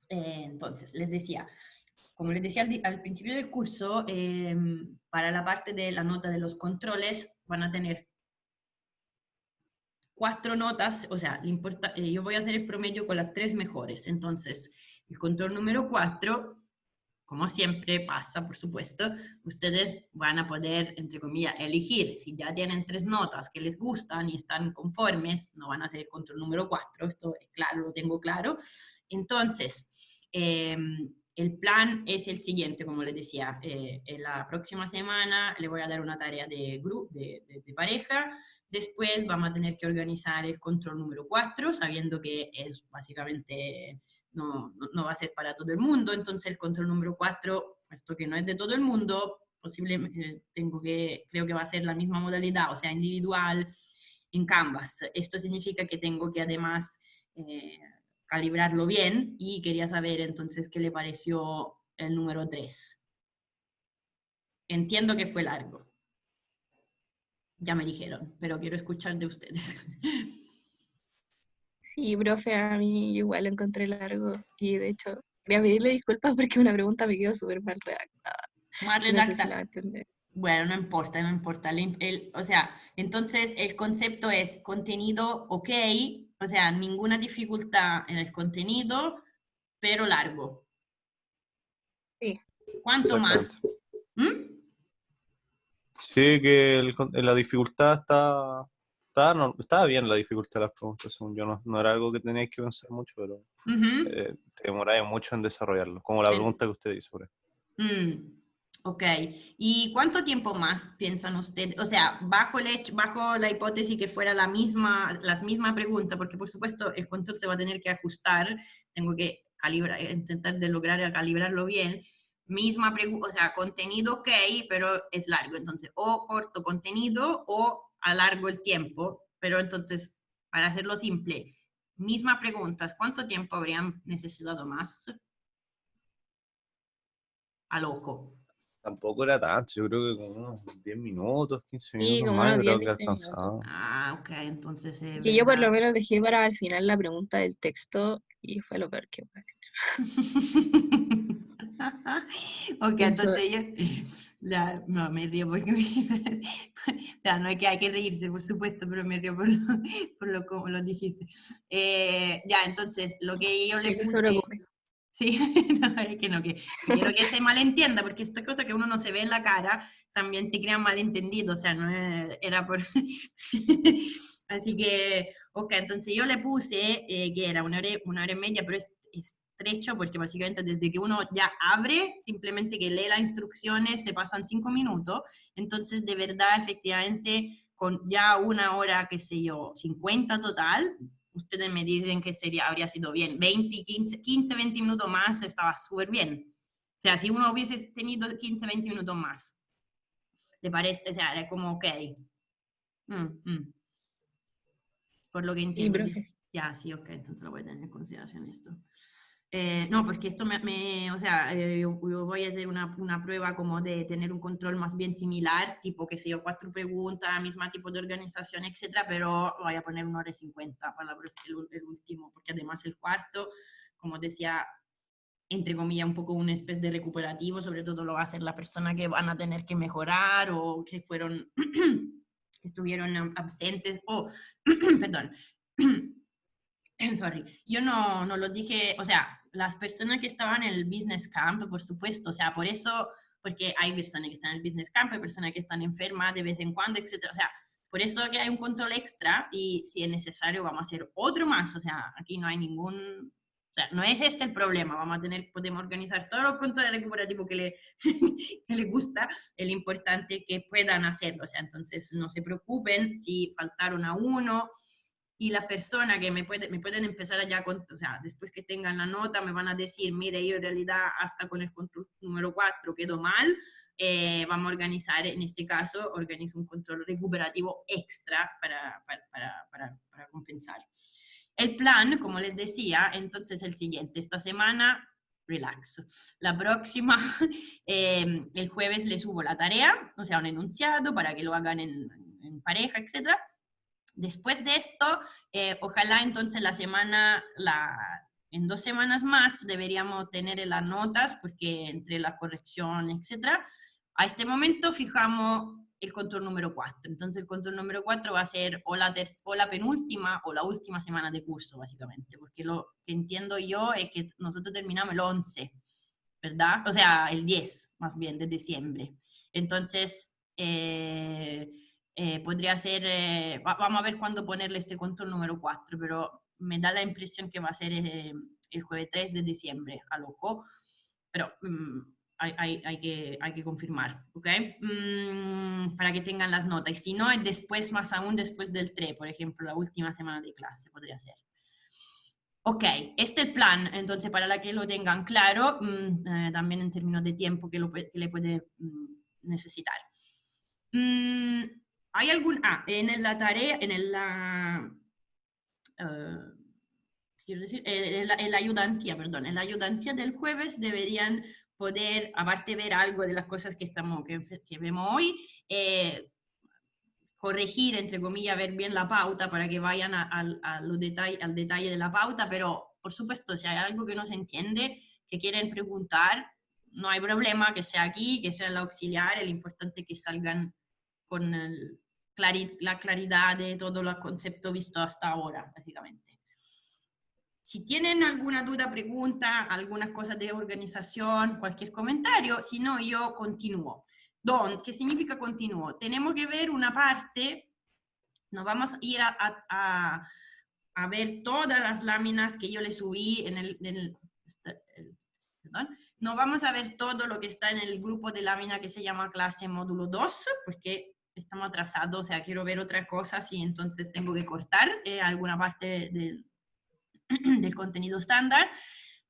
Entonces, les decía, como les decía al principio del curso, para la parte de la nota de los controles van a tener 4 notas, o sea, yo voy a hacer el promedio con las 3 mejores. Entonces, el control número 4, como siempre pasa, por supuesto, ustedes van a poder, entre comillas, elegir. Si ya tienen 3 notas que les gustan y están conformes, no van a hacer el control número 4, esto es claro, lo tengo claro. Entonces, el plan es el siguiente, como les decía, en la próxima semana le voy a dar una tarea de grupo, de pareja. Después vamos a tener que organizar el control número 4, sabiendo que es básicamente no va a ser para todo el mundo. Entonces el control número 4, puesto que no es de todo el mundo, posiblemente creo que va a ser la misma modalidad, o sea, individual en Canvas. Esto significa que tengo que además calibrarlo bien, y quería saber entonces qué le pareció el número 3. Entiendo que fue largo. Ya me dijeron, pero quiero escuchar de ustedes. Sí, profe, a mí igual lo encontré largo y de hecho quería pedirle disculpas porque una pregunta me quedó súper mal redactada Más y no sé si la redacta. va a entender. Bueno, no importa, no importa. O sea, entonces el concepto es contenido ok, o sea, ninguna dificultad en el contenido, pero largo. Sí, ¿Cuánto Exactamente. más? ¿Mm? Sí, que la dificultad estaba bien la dificultad de las preguntas, según yo. No era algo que teníais que pensar mucho, pero Ujú. te demoráis mucho en desarrollarlo, como la pregunta que usted hizo, por ejemplo. Ok. ¿Y cuánto tiempo más piensan ustedes? O sea, bajo la hipótesis que fuera la misma pregunta, porque por supuesto el control se va a tener que ajustar, tengo que intentar de lograr calibrarlo bien. Misma pregunta, o sea, contenido ok, pero es largo. Entonces, o corto contenido o alargo el tiempo, pero entonces, para hacerlo simple, misma pregunta, ¿cuánto tiempo habrían necesitado más al ojo? Tampoco era tanto, yo creo que como unos 10 minutos, 15 sí, minutos como más, unos yo 10, creo que 20 minutos. alcanzaba. Ah, ok, entonces es Que yo por lo verdad. menos dejé para al final la pregunta del texto y fue lo peor que pude haber hecho. Ok, Eso, entonces no, me río porque o sea, no es que hay que reírse, por supuesto, pero me río por lo como lo dijiste. Ya, entonces, lo que yo le sí, no se puse, preocupe. sí, no, es que no, que quiero que se malentienda, porque esta cosa que uno no se ve en la cara, también se crean malentendidos, o sea, no era por... Así que, ok, entonces yo le puse que era una hora y media, pero es estrecho porque básicamente desde que uno ya abre, simplemente que lee las instrucciones, se pasan 5 minutos, entonces de verdad, efectivamente, con ya una hora, qué sé yo, 50 total, ustedes me dicen que habría sido bien. 20, 15, 20 minutos más estaba súper bien. O sea, si uno hubiese tenido 15, 20 minutos más, ¿le parece? O sea, era como, ok. Por lo que Sí, entiendo. profe. Ya, sí, ok, entonces lo voy a tener en consideración esto. No, porque esto o sea, yo voy a hacer una prueba como de tener un control más bien similar, tipo, qué sé yo, 4 preguntas, misma tipo de organización, etcétera, pero voy a poner 1 hora y 50 para el último, porque además el cuarto, como decía, entre comillas, un poco una especie de recuperativo, sobre todo lo va a hacer la persona que van a tener que mejorar o que fueron, que estuvieron absentes, o, perdón, sorry, yo no lo dije, o sea, las personas que estaban en el business camp, por supuesto, o sea, por eso, porque hay personas que están en el business camp, hay personas que están enfermas de vez en cuando, etcétera, o sea, por eso que hay un control extra y si es necesario vamos a hacer otro más, o sea, aquí no hay ningún, o sea, no es este el problema, podemos organizar todos los controles recuperativos que le gusta, el importante es que puedan hacerlo, o sea, entonces no se preocupen si faltaron a uno, y la persona que me pueden empezar allá, o sea, después que tengan la nota, me van a decir, mire, yo en realidad hasta con el control número 4 quedó mal, vamos a organizar, en este caso, organizo un control recuperativo extra para compensar. El plan, como les decía, entonces el siguiente, esta semana, relax. La próxima, el jueves les subo la tarea, o sea, un enunciado para que lo hagan en pareja, etcétera. Después de esto, ojalá entonces la semana, en 2 semanas más deberíamos tener las notas, porque entre la corrección, etcétera, a este momento fijamos el control número 4. Entonces el control número 4 va a ser o la penúltima o la última semana de curso, básicamente, porque lo que entiendo yo es que nosotros terminamos el 11, ¿verdad? O sea, el 10, más bien, de diciembre. Entonces, podría ser, vamos a ver cuándo ponerle este control número 4, pero me da la impresión que va a ser el jueves 3 de diciembre, al ojo, pero hay que confirmar, ¿ok? Para que tengan las notas. Y si no, es después, más aún después del 3, por ejemplo, la última semana de clase podría ser. Ok, este es el plan, entonces para la que lo tengan claro, también en términos de tiempo que le puede necesitar. ¿Hay algún... en la tarea, quiero decir, en la ayudantía, perdón, en la ayudantía del jueves deberían poder, aparte de ver algo de las cosas que vemos hoy, corregir, entre comillas, ver bien la pauta para que vayan al detalle de la pauta, pero por supuesto, si hay algo que no se entiende, que quieren preguntar, no hay problema, que sea aquí, que sea en la auxiliar, el importante es que salgan con la claridad de todo el concepto visto hasta ahora, básicamente. Si tienen alguna duda, pregunta, algunas cosas de organización, cualquier comentario, si no, yo continúo. ¿Qué significa continúo? Tenemos que ver una parte, nos vamos a ir a ver todas las láminas que yo le subí perdón, no vamos a ver todo lo que está en el grupo de lámina que se llama clase módulo 2, porque estamos atrasados, o sea, quiero ver otras cosas y entonces tengo que cortar alguna parte del contenido estándar,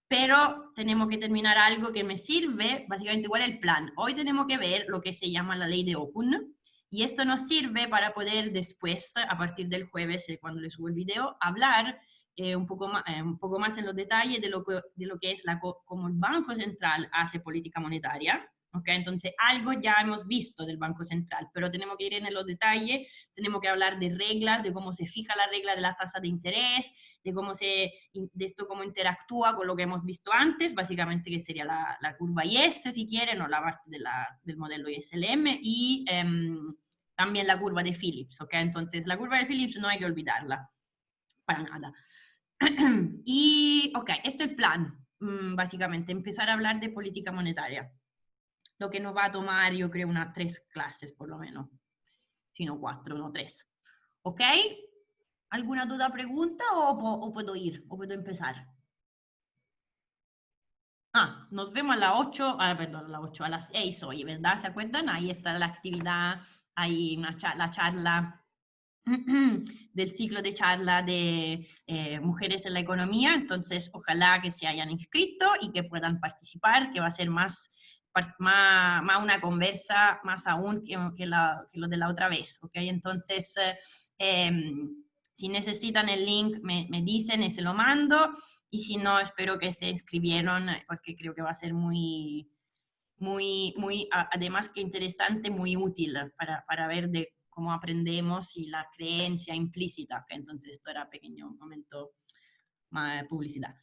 pero tenemos que terminar algo que me sirve, básicamente igual el plan. Hoy tenemos que ver lo que se llama la ley de Okun, y esto nos sirve para poder después, a partir del jueves, cuando le subo el video, hablar un poco más en los detalles de lo que es cómo el Banco Central hace política monetaria. Okay, entonces, algo ya hemos visto del Banco Central, pero tenemos que ir en los detalles, tenemos que hablar de reglas, de cómo se fija la regla de la tasa de interés, de esto cómo interactúa con lo que hemos visto antes, básicamente que sería la curva IS, si quieren, o la parte del modelo ISLM, y también la curva de Phillips, ¿ok? Entonces, la curva de Phillips no hay que olvidarla, para nada. Y, ok, esto es el plan, básicamente, empezar a hablar de política monetaria. Lo que nos va a tomar, yo creo, unas 3 clases, por lo menos. Si no 4, no 3. ¿Ok? ¿Alguna duda, pregunta o puedo ir? ¿O puedo empezar? Nos vemos a las 8, perdón, a las 8, a las 6 hoy, ¿verdad? ¿Se acuerdan? Ahí está la actividad, hay la charla del ciclo de charla de mujeres en la economía, entonces ojalá que se hayan inscrito y que puedan participar, que va a ser más una conversa, más aún que lo de la otra vez, ¿ok? Entonces, si necesitan el link, me dicen y se lo mando, y si no, espero que se inscribieron, porque creo que va a ser muy, además que interesante, muy útil para ver de cómo aprendemos y la creencia implícita, ¿ok? Entonces, esto era pequeño momento más publicidad.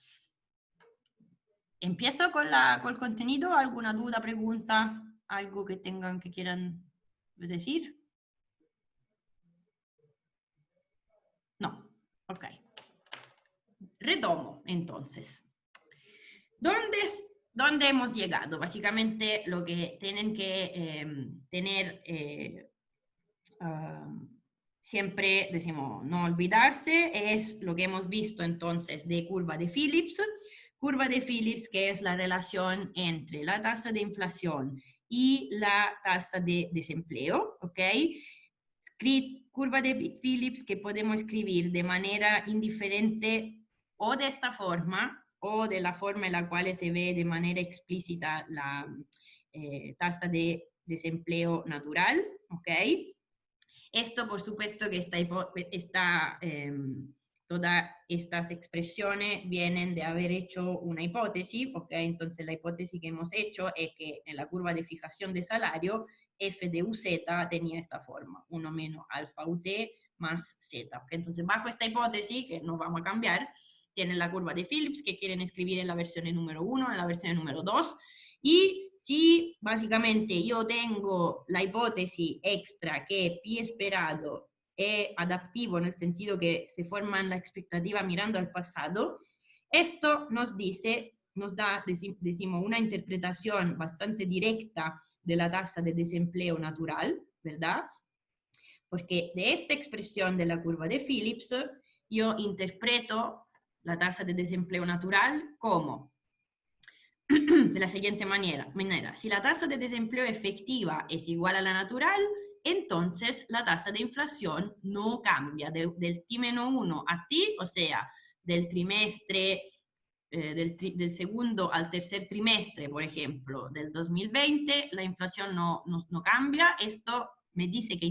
Empiezo con el contenido. ¿Alguna duda, pregunta, algo que quieran decir? No. Ok. Retomo, entonces. ¿Dónde hemos llegado? Básicamente, lo que tienen que tener siempre, decimos, no olvidarse, es lo que hemos visto entonces de curva de Phillips. Curva de Phillips, que es la relación entre la tasa de inflación y la tasa de desempleo, ¿ok? Curva de Phillips que podemos escribir de manera indiferente o de esta forma o de la forma en la cual se ve de manera explícita la tasa de desempleo natural, ¿ok? Esto, por supuesto, que todas estas expresiones vienen de haber hecho una hipótesis, ¿ok? Entonces, la hipótesis que hemos hecho es que en la curva de fijación de salario, f de UZ tenía esta forma, 1 menos alfa UT más Z, ¿ok? Entonces, bajo esta hipótesis, que no vamos a cambiar, tienen la curva de Phillips que quieren escribir en la versión número 1, en la versión número 2. Y si básicamente yo tengo la hipótesis extra que pi esperado es adaptivo en el sentido que se forma la expectativa mirando al pasado, esto nos da, decimos, una interpretación bastante directa de la tasa de desempleo natural, ¿verdad? Porque de esta expresión de la curva de Phillips, yo interpreto la tasa de desempleo natural como de la siguiente manera. Si la tasa de desempleo efectiva es igual a la natural, entonces la tasa de inflación no cambia del T-1 a T, o sea, del trimestre, del segundo al tercer trimestre, por ejemplo, del 2020, la inflación no cambia. Esto me dice que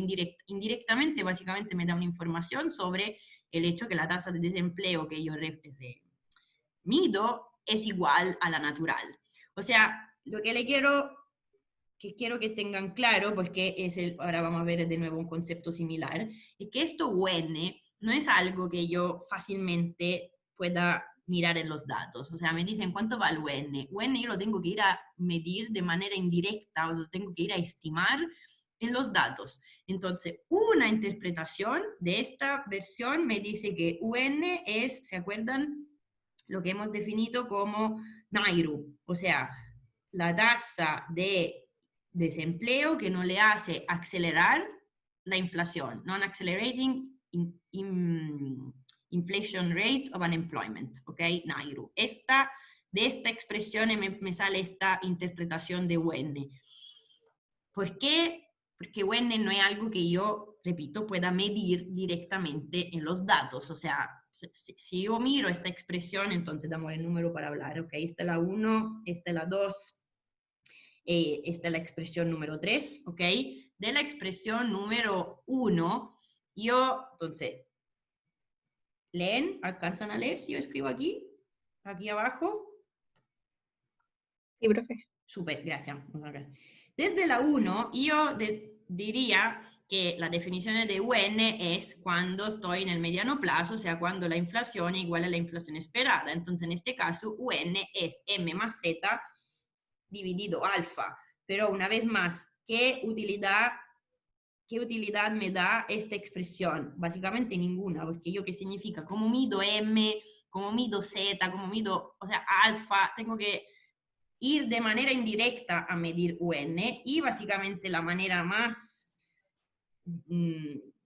indirectamente, básicamente, me da una información sobre el hecho que la tasa de desempleo que yo mido es igual a la natural. O sea, lo que quiero que tengan claro, porque ahora vamos a ver de nuevo un concepto similar, es que esto UN no es algo que yo fácilmente pueda mirar en los datos. O sea, me dicen cuánto va el UN. UN yo lo tengo que ir a medir de manera indirecta, o lo tengo que ir a estimar en los datos. Entonces, una interpretación de esta versión me dice que UN es, ¿se acuerdan? Lo que hemos definido como NAIRU, o sea, la tasa de desempleo que no le hace acelerar la inflación, non-accelerating inflation rate of unemployment, ¿ok? NAIRU. De esta expresión me sale esta interpretación de UN. ¿Por qué? Porque UN no es algo que yo, repito, pueda medir directamente en los datos, o sea, si yo miro esta expresión, entonces damos el número para hablar, ¿ok? Esta es la 1, esta es la 2, esta es la expresión número 3, ¿ok? De la expresión número 1, entonces, ¿leen? ¿Alcanzan a leer si yo escribo aquí? Aquí abajo. Sí, profe. Súper, gracias. Desde la 1, yo diría que la definición de UN es cuando estoy en el mediano plazo, o sea, cuando la inflación es igual a la inflación esperada. Entonces, en este caso, UN es M más Z dividido alfa. Pero una vez más, ¿qué utilidad me da esta expresión? Básicamente ninguna, porque ¿qué significa? ¿Cómo mido M? ¿Cómo mido Z? ¿Cómo mido, o sea, alfa? Tengo que ir de manera indirecta a medir UN y básicamente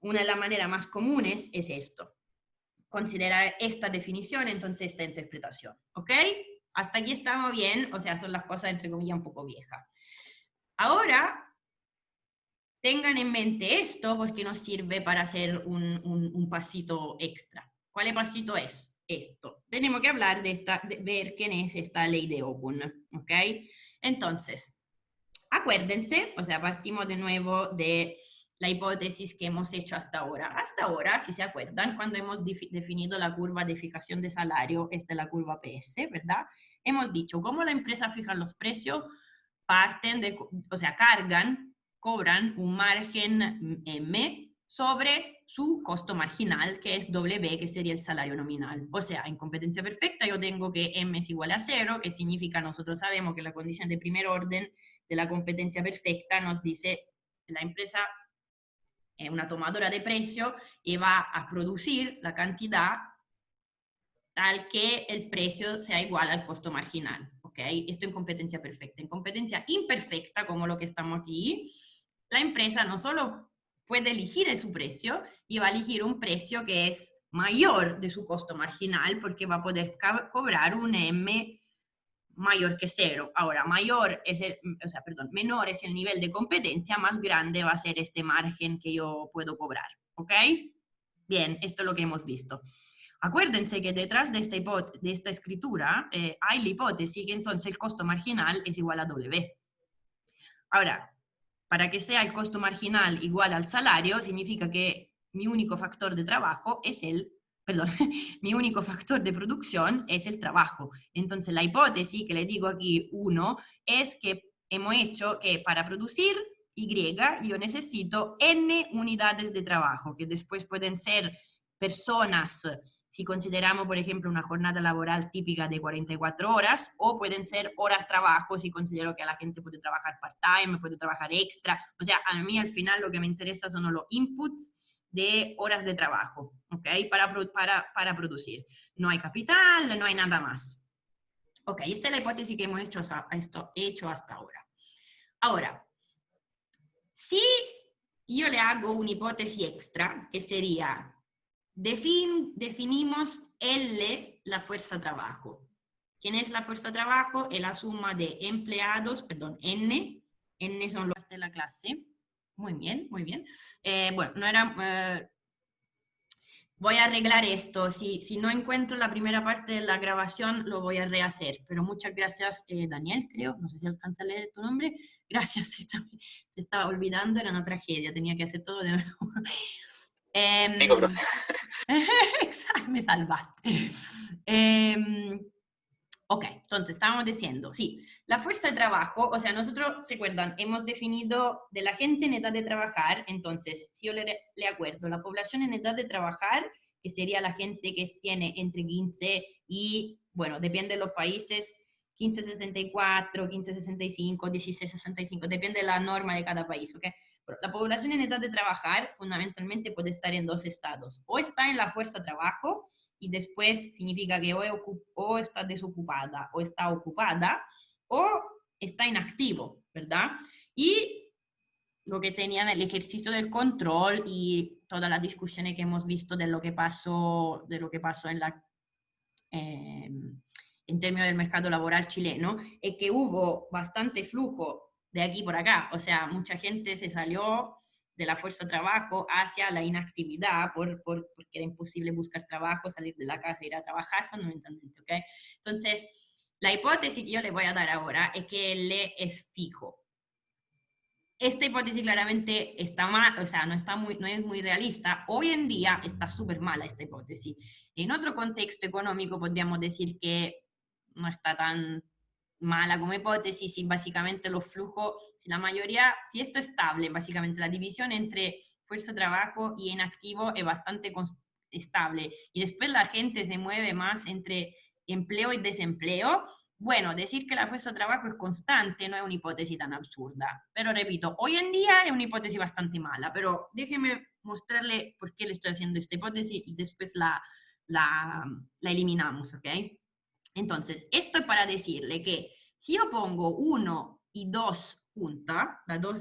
una de las maneras más comunes es esto. Considerar esta definición, entonces esta interpretación. ¿Ok? Hasta aquí estamos bien, o sea, son las cosas entre comillas un poco viejas. Ahora, tengan en mente esto porque nos sirve para hacer un pasito extra. ¿Cuál pasito es? Esto. Tenemos que hablar de ver quién es esta ley de Ogun, ¿ok? Entonces, acuérdense, o sea, partimos de nuevo de la hipótesis que hemos hecho hasta ahora. Hasta ahora, si se acuerdan, cuando hemos definido la curva de fijación de salario, esta es la curva PS, ¿verdad? Hemos dicho, ¿cómo la empresa fija los precios? Cobran un margen M sobre su costo marginal, que es W, que sería el salario nominal. O sea, en competencia perfecta yo tengo que M es igual a 0, que significa, nosotros sabemos que la condición de primer orden de la competencia perfecta nos dice la empresa es una tomadora de precio y va a producir la cantidad tal que el precio sea igual al costo marginal. ¿Ok? Esto en competencia perfecta. En competencia imperfecta, como lo que estamos aquí, la empresa no solo puede elegir su precio, y va a elegir un precio que es mayor de su costo marginal porque va a poder cobrar un M mayor que 0. Ahora, menor es el nivel de competencia, más grande va a ser este margen que yo puedo cobrar. ¿Ok? Bien, esto es lo que hemos visto. Acuérdense que detrás de esta escritura hay la hipótesis que entonces el costo marginal es igual a W. Ahora, para que sea el costo marginal igual al salario, significa que mi único factor de trabajo es mi único factor de producción es el trabajo. Entonces, la hipótesis que le digo aquí 1 es que hemos hecho que para producir Y yo necesito N unidades de trabajo, que después pueden ser personas si consideramos, por ejemplo, una jornada laboral típica de 44 horas, o pueden ser horas trabajo, si considero que la gente puede trabajar part-time, puede trabajar extra. O sea, a mí al final lo que me interesa son los inputs de horas de trabajo, ¿ok? Para producir. No hay capital, no hay nada más. Ok, esta es la hipótesis que hemos hecho hasta ahora. Ahora, si yo le hago una hipótesis extra, que sería, definimos L, la fuerza trabajo. ¿Quién es la fuerza trabajo? Es la suma de empleados, perdón, N son los de la clase. Muy bien, muy bien. Bueno, no era... voy a arreglar esto. Si no encuentro la primera parte de la grabación, lo voy a rehacer. Pero muchas gracias, Daniel, creo. No sé si alcanza a leer tu nombre. Gracias, se estaba olvidando, era una tragedia. Tenía que hacer todo de nuevo. Digo, profe. Me salvaste. Ok, entonces estábamos diciendo, sí, la fuerza de trabajo, o sea, nosotros, ¿se acuerdan? Hemos definido de la gente en edad de trabajar, entonces, si yo le acuerdo, la población en edad de trabajar, que sería la gente que tiene entre 15 y, bueno, depende de los países, 15,64, 15,65, 16,65, depende de la norma de cada país, ¿ok? Pero la población en edad de trabajar fundamentalmente puede estar en dos estados, o está en la fuerza de trabajo, y después significa que o está desocupada o está ocupada o está inactivo, ¿verdad? Y lo que tenía el ejercicio del control y todas las discusiones que hemos visto de lo que pasó en términos del mercado laboral chileno, es que hubo bastante flujo de aquí por acá, o sea, mucha gente se salió de la fuerza de trabajo hacia la inactividad porque era imposible buscar trabajo, salir de la casa, ir a trabajar fundamentalmente, ¿ok? Entonces, la hipótesis que yo le voy a dar ahora es que L es fijo. Esta hipótesis claramente está mal, o sea, no es muy realista. Hoy en día está súper mala esta hipótesis. En otro contexto económico podríamos decir que no está tan mala como hipótesis, y básicamente los flujos, si esto es estable, básicamente la división entre fuerza de trabajo y inactivo es bastante estable, y después la gente se mueve más entre empleo y desempleo, bueno, decir que la fuerza de trabajo es constante no es una hipótesis tan absurda, pero repito, hoy en día es una hipótesis bastante mala, pero déjeme mostrarle por qué le estoy haciendo esta hipótesis y después la eliminamos, ¿ok? Entonces, esto es para decirle que si yo pongo 1 y 2 juntas,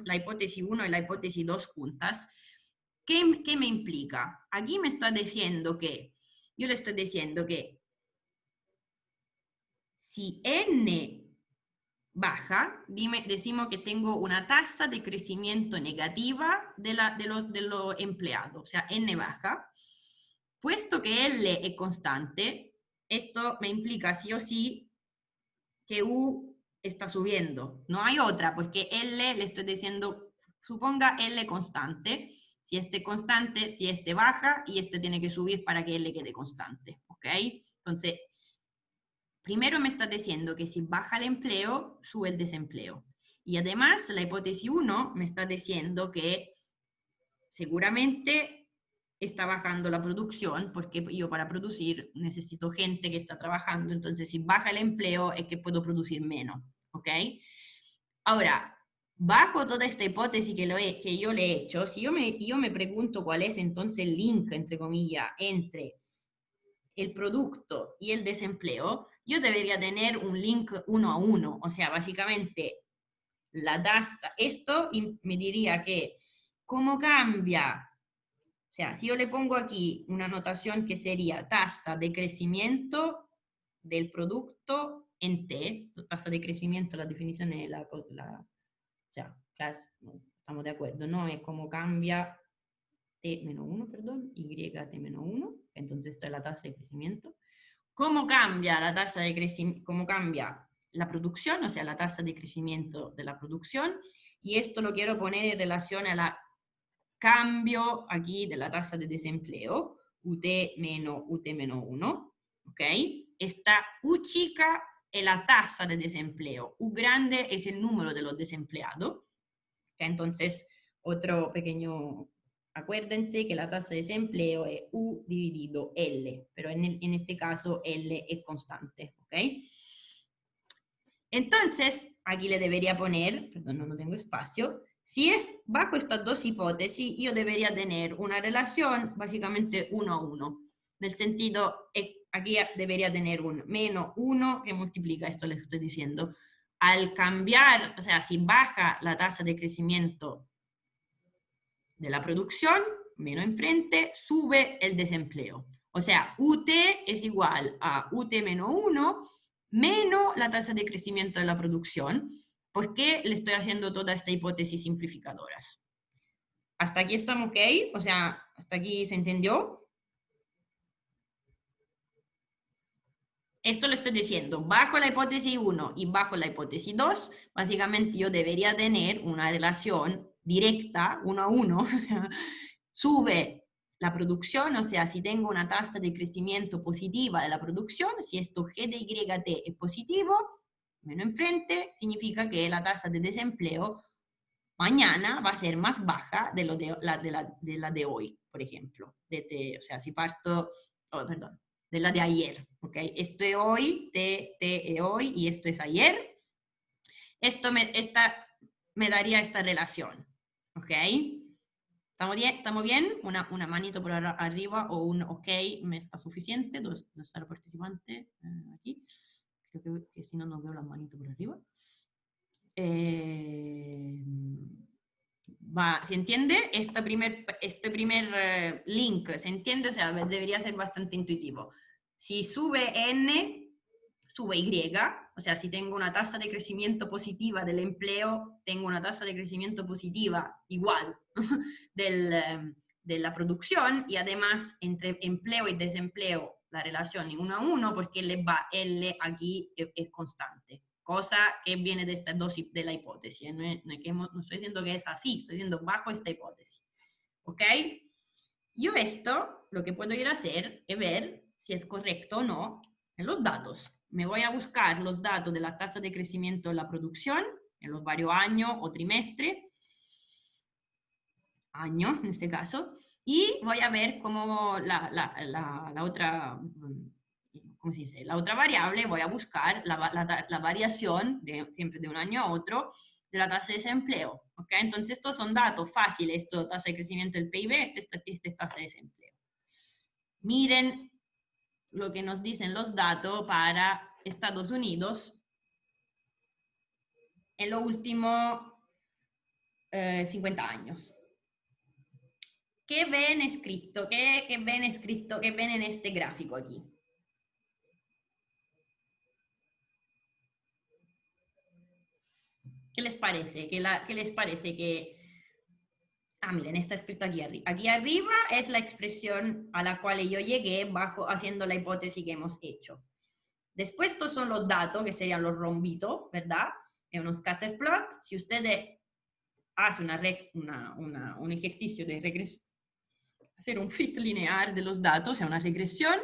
la hipótesis 1 y la hipótesis 2 juntas, ¿qué me implica? Aquí me está diciendo que, yo le estoy diciendo que si n baja, decimos que tengo una tasa de crecimiento negativa de los empleados, o sea, n baja, puesto que L es constante, esto me implica sí o sí que U está subiendo. No hay otra, porque L le estoy diciendo, suponga L constante, si este constante, si este baja, y este tiene que subir para que L quede constante, ¿ok? Entonces, primero me está diciendo que si baja el empleo, sube el desempleo. Y además, la hipótesis 1 me está diciendo que seguramente está bajando la producción, porque yo para producir necesito gente que está trabajando, entonces si baja el empleo es que puedo producir menos, ¿ok? Ahora, bajo toda esta hipótesis que yo le he hecho, si yo me pregunto cuál es entonces el link, entre comillas, entre el producto y el desempleo, yo debería tener un link 1 a 1, o sea, básicamente la tasa, esto me diría que cómo cambia. O sea, si yo le pongo aquí una notación que sería tasa de crecimiento del producto en T, tasa de crecimiento, la definición es estamos de acuerdo, ¿no? Es como cambia T-1, perdón, YT-1, entonces esto es la tasa de crecimiento. ¿Cómo cambia la tasa de crecimiento? ¿Cómo cambia la producción? O sea, la tasa de crecimiento de la producción. Y esto lo quiero poner en relación a la cambio aquí de la tasa de desempleo, UT menos UT-1, ¿ok? Esta U chica es la tasa de desempleo, U grande es el número de los desempleados, ¿okay? Entonces, otro pequeño acuérdense que la tasa de desempleo es U dividido L, pero en este caso L es constante, ¿ok? Entonces, aquí le debería poner, perdón, no tengo espacio, si es bajo estas dos hipótesis, yo debería tener una relación básicamente 1 a 1, nel sentido, aquí debería tener un menos 1 que multiplica, esto les estoy diciendo, al cambiar, o sea, si baja la tasa de crecimiento de la producción, menos enfrente, sube el desempleo. O sea, UT es igual a UT menos 1 menos la tasa de crecimiento de la producción. ¿Por qué le estoy haciendo toda esta hipótesis simplificadoras? ¿Hasta aquí estamos ok? O sea, ¿hasta aquí se entendió? Esto lo estoy diciendo, bajo la hipótesis 1 y bajo la hipótesis 2, básicamente yo debería tener una relación directa, 1 a 1, sube la producción, o sea, si tengo una tasa de crecimiento positiva de la producción, si esto G de YT es positivo, menos enfrente, significa que la tasa de desempleo mañana va a ser más baja de la de hoy, por ejemplo. O sea, si parto, perdón, de la de ayer, ¿ok? Esto es hoy, T es hoy y esto es ayer. Esto me daría esta relación, ¿ok? ¿Estamos bien? Una manito por arriba o un ok me está suficiente. ¿Dónde está el participante? Aquí. Creo que si no, no veo la manito por arriba. ¿Se entiende? Este primer link, ¿se entiende? O sea, debería ser bastante intuitivo. Si sube N, sube Y, o sea, si tengo una tasa de crecimiento positiva del empleo, tengo una tasa de crecimiento positiva igual de la producción, y además entre empleo y desempleo la relación es 1 a 1 porque L aquí es constante. Cosa que viene de esta dosis de la hipótesis. No estoy diciendo que es así, estoy diciendo bajo esta hipótesis. ¿Ok? Yo esto, lo que puedo ir a hacer es ver si es correcto o no en los datos. Me voy a buscar los datos de la tasa de crecimiento de la producción en los varios años o trimestres, año en este caso, y voy a ver cómo la otra... ¿cómo se dice? La otra variable, voy a buscar la variación, siempre de un año a otro, de la tasa de desempleo. ¿Ok? Entonces, estos son datos fáciles, esto, tasa de crecimiento del PIB, esta es tasa de desempleo. Miren lo que nos dicen los datos para Estados Unidos en los últimos 50 años. ¿Qué ven escrito? ¿Qué ven en este gráfico aquí? ¿Qué les parece? ¿Qué les parece que... Ah, miren, está escrito aquí arriba. Aquí arriba es la expresión a la cual yo llegué haciendo la hipótesis que hemos hecho. Después estos son los datos, que serían los rombitos, ¿verdad? Es un scatter plot. Si ustedes hacen un ejercicio de regresión, hacer un fit lineal de los datos, o sea, una regresión,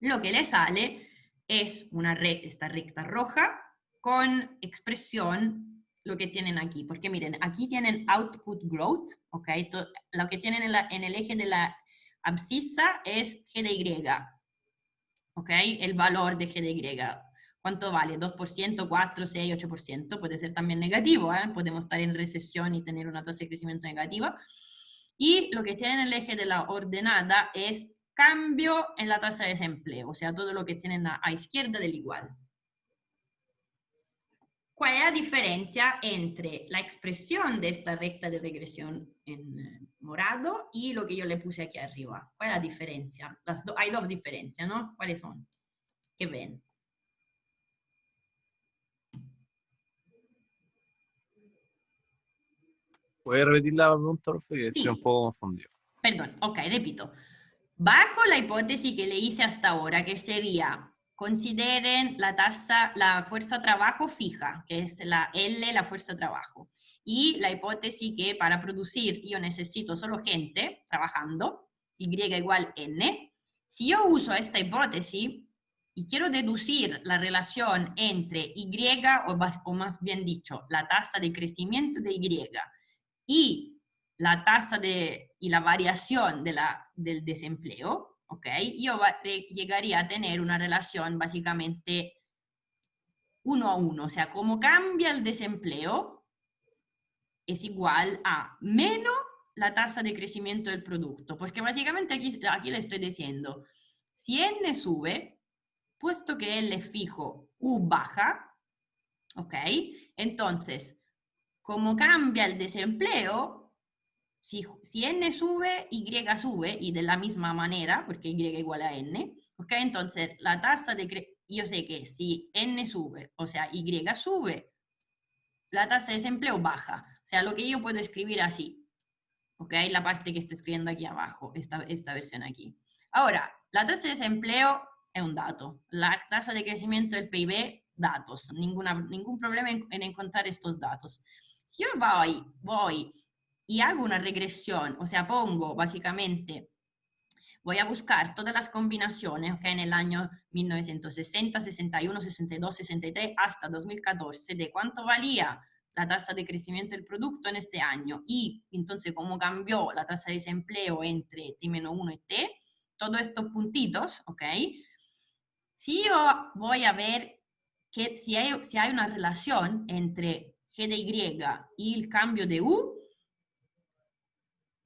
lo que les sale es esta recta roja con expresión, lo que tienen aquí. Porque miren, aquí tienen output growth, ¿ok? Lo que tienen en el eje de la abscisa es G de Y, ¿ok? El valor de G de Y. ¿Cuánto vale? 2%, 4, 6, 8%. Puede ser también negativo, ¿eh? Podemos estar en recesión y tener una tasa de crecimiento negativa. Y lo que tienen en el eje de la ordenada es cambio en la tasa de desempleo, o sea, todo lo que tienen a izquierda del igual. ¿Cuál es la diferencia entre la expresión de esta recta de regresión en morado y lo que yo le puse aquí arriba? ¿Cuál es la diferencia? Hay dos diferencias, ¿no? ¿Cuáles son? ¿Qué ven? ¿Puedes repetir la pregunta, profe? Sí. Estoy un poco confundido. Perdón, ok, repito. Bajo la hipótesis que le hice hasta ahora, que sería, consideren la fuerza trabajo fija, que es la L, la fuerza trabajo, y la hipótesis que para producir yo necesito solo gente trabajando, Y igual N. Si yo uso esta hipótesis y quiero deducir la relación entre Y, o más bien dicho, la tasa de crecimiento de Y, y la tasa y la variación del desempleo, ¿ok? Yo llegaría a tener una relación básicamente 1 a 1, o sea, como cambia el desempleo es igual a menos la tasa de crecimiento del producto, porque básicamente aquí le estoy diciendo, si N sube, puesto que L es fijo, U baja, ¿ok? Entonces, como cambia el desempleo, si N sube, Y sube, y de la misma manera, porque Y igual a N, ¿ok? Entonces, la tasa de yo sé que si N sube, o sea, Y sube, la tasa de desempleo baja. O sea, lo que yo puedo escribir así, ¿ok? La parte que está escribiendo aquí abajo, esta versión aquí. Ahora, la tasa de desempleo es un dato. La tasa de crecimiento del PIB, datos. Ningún problema en encontrar estos datos. Si yo voy y hago una regresión, o sea, pongo básicamente, voy a buscar todas las combinaciones, ¿ok? En el año 1960, 61, 62, 63 hasta 2014, de cuánto valía la tasa de crecimiento del producto en este año y entonces cómo cambió la tasa de desempleo entre T-1 y T, todos estos puntitos, ¿ok? Si yo voy a ver que si hay una relación entre G de Y y el cambio de U,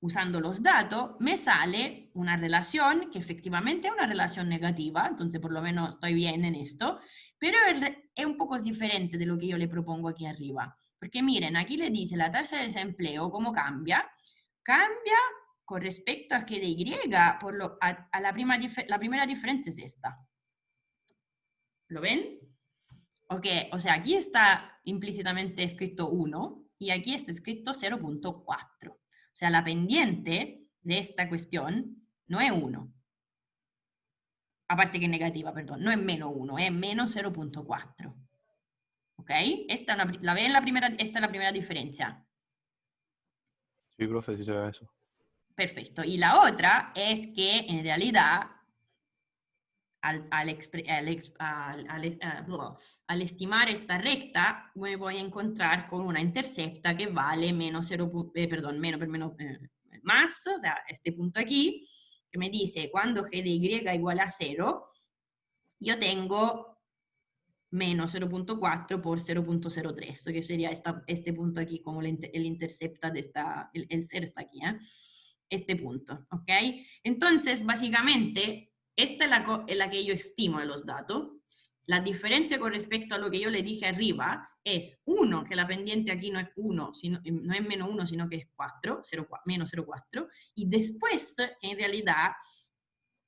usando los datos, me sale una relación que efectivamente es una relación negativa, entonces por lo menos estoy bien en esto, pero es un poco diferente de lo que yo le propongo aquí arriba. Porque miren, aquí le dice la tasa de desempleo, ¿cómo cambia? Cambia con respecto a que de Y, la primera diferencia es esta. ¿Lo ven? Ok, o sea, aquí está implícitamente escrito 1 y aquí está escrito 0.4. O sea, la pendiente de esta cuestión no es 1. Aparte que es negativa, perdón. No es menos 1, es menos 0.4. ¿Ok? ¿La ven esta es la primera diferencia? Sí, profe, sí será eso. Perfecto. Y la otra es que en realidad al estimar esta recta, me voy a encontrar con una intercepta que vale más, o sea, este punto aquí, que me dice cuando G de Y igual a 0, yo tengo menos 0.4 por 0.03, que sería este punto aquí, como el intercepta de el 0 está aquí, este punto, ¿ok? Entonces, básicamente, esta es la que yo estimo de los datos. La diferencia con respecto a lo que yo le dije arriba es 1, que la pendiente aquí no es 1, no es menos 1, sino que es 4, menos 0,4, y después, que en realidad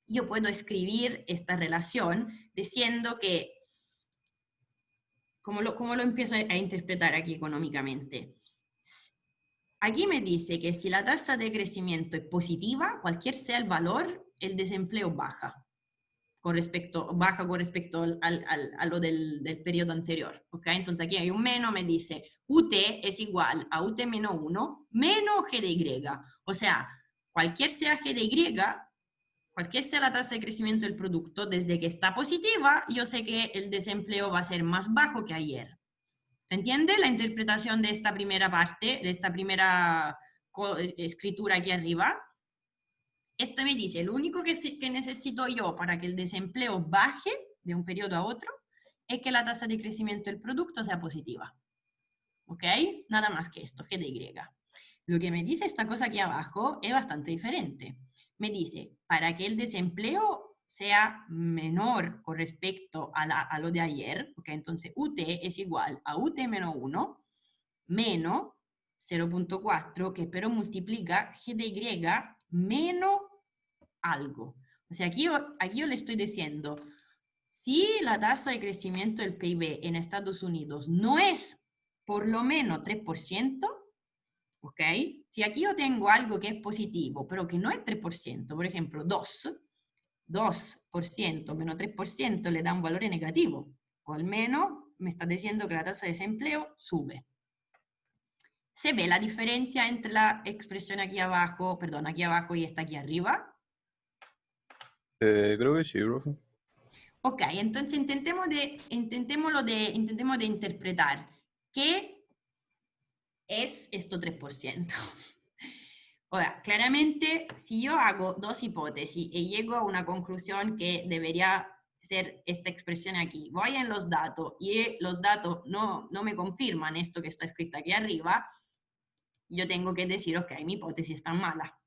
yo puedo escribir esta relación diciendo que, ¿cómo lo empiezo a interpretar aquí económicamente? Aquí me dice que si la tasa de crecimiento es positiva, cualquier sea el valor, el desempleo baja con respecto a lo del periodo anterior. ¿Ok? Entonces aquí hay un menos, me dice UT es igual a UT menos 1 menos G de Y. O sea, cualquier sea G de Y, cualquier sea la tasa de crecimiento del producto, desde que está positiva, yo sé que el desempleo va a ser más bajo que ayer. ¿Se entiende la interpretación de esta primera parte, de esta primera escritura aquí arriba? Esto me dice, lo único que necesito yo para que el desempleo baje de un periodo a otro es que la tasa de crecimiento del producto sea positiva. ¿Ok? Nada más que esto, G de Y. Lo que me dice esta cosa aquí abajo es bastante diferente. Me dice, para que el desempleo sea menor con respecto a lo de ayer, ¿ok? Entonces UT es igual a UT menos 1 menos 0.4, que pero multiplica G de Y menos algo. O sea, aquí yo le estoy diciendo, si la tasa de crecimiento del PIB en Estados Unidos no es por lo menos 3%, ¿ok? Si aquí yo tengo algo que es positivo, pero que no es 3%, por ejemplo, 2% menos 3% le da un valor negativo, o al menos me está diciendo que la tasa de desempleo sube. ¿Se ve la diferencia entre la expresión aquí abajo, perdón, aquí abajo y esta aquí arriba? Creo que sí, profe. Ok, entonces intentemos de interpretar qué es esto 3%. Ahora, claramente, si yo hago dos hipótesis y llego a una conclusión que debería ser esta expresión aquí, voy en los datos y los datos no me confirman esto que está escrito aquí arriba, yo tengo que decir, ok, mi hipótesis está mala.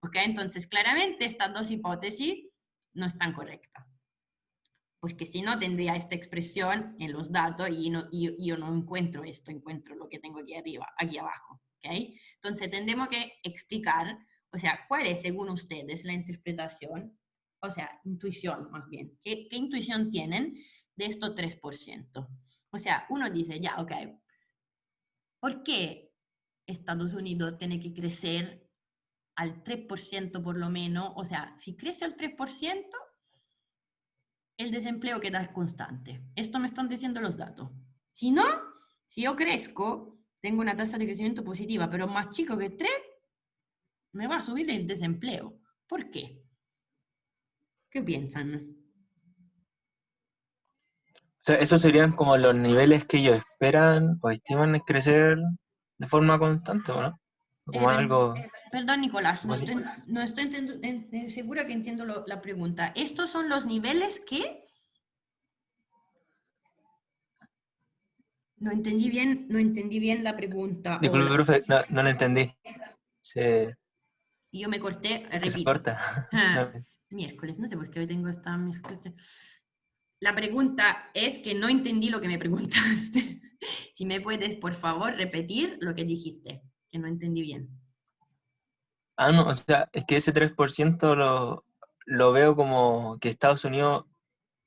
Ok, entonces claramente estas dos hipótesis no están correctas. Porque si no tendría esta expresión en los datos y yo no encuentro esto, encuentro lo que tengo aquí arriba, aquí abajo. ¿Okay? Entonces tendremos que explicar, o sea, cuál es según ustedes la interpretación, o sea, intuición más bien. ¿Qué intuición tienen de estos 3%? O sea, uno dice, ya, ok, ¿por qué Estados Unidos tiene que crecer al 3% por lo menos? O sea, si crece al 3%, el desempleo queda constante. Esto me están diciendo los datos. Si no, si yo crezco, tengo una tasa de crecimiento positiva, pero más chico que 3, me va a subir el desempleo. ¿Por qué? ¿Qué piensan? O sea, esos serían como los niveles que ellos esperan o estiman crecer de forma constante, ¿o no? Como algo... Perdón, Nicolás, no ¿Cómo así? estoy segura que entiendo la pregunta. ¿Estos son los niveles que? No entendí bien la pregunta. Disculpe, profe, no lo entendí. Y yo me corté, Que se repito. corta. No. Miércoles, no sé por qué hoy tengo esta... La pregunta es que no entendí lo que me preguntaste. Si me puedes, por favor, repetir lo que dijiste, que no entendí bien. Ah, no, o sea, es que ese 3% lo veo como que Estados Unidos,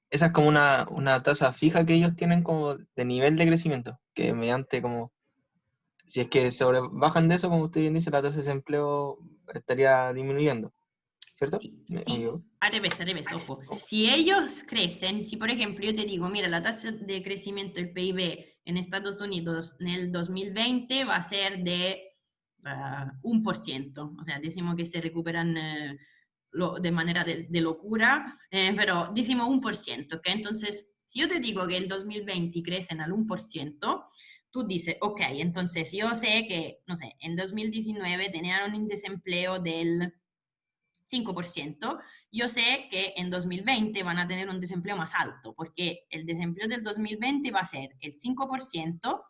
esa es como una tasa fija que ellos tienen como de nivel de crecimiento, que mediante como, si es que bajan de eso, como usted bien dice, la tasa de desempleo estaría disminuyendo, ¿cierto? Sí, al revés, ojo. Si ellos crecen, si por ejemplo yo te digo, mira, la tasa de crecimiento del PIB en Estados Unidos en el 2020 va a ser de 1%, o sea, decimos que se recuperan de manera de locura, pero decimos 1%, ¿ok? Entonces, si yo te digo que el 2020 crecen al 1%, tú dices, ok, entonces yo sé que, no sé, en 2019 tenían un desempleo del 5%, yo sé que en 2020 van a tener un desempleo más alto, porque el desempleo del 2020 va a ser el 5%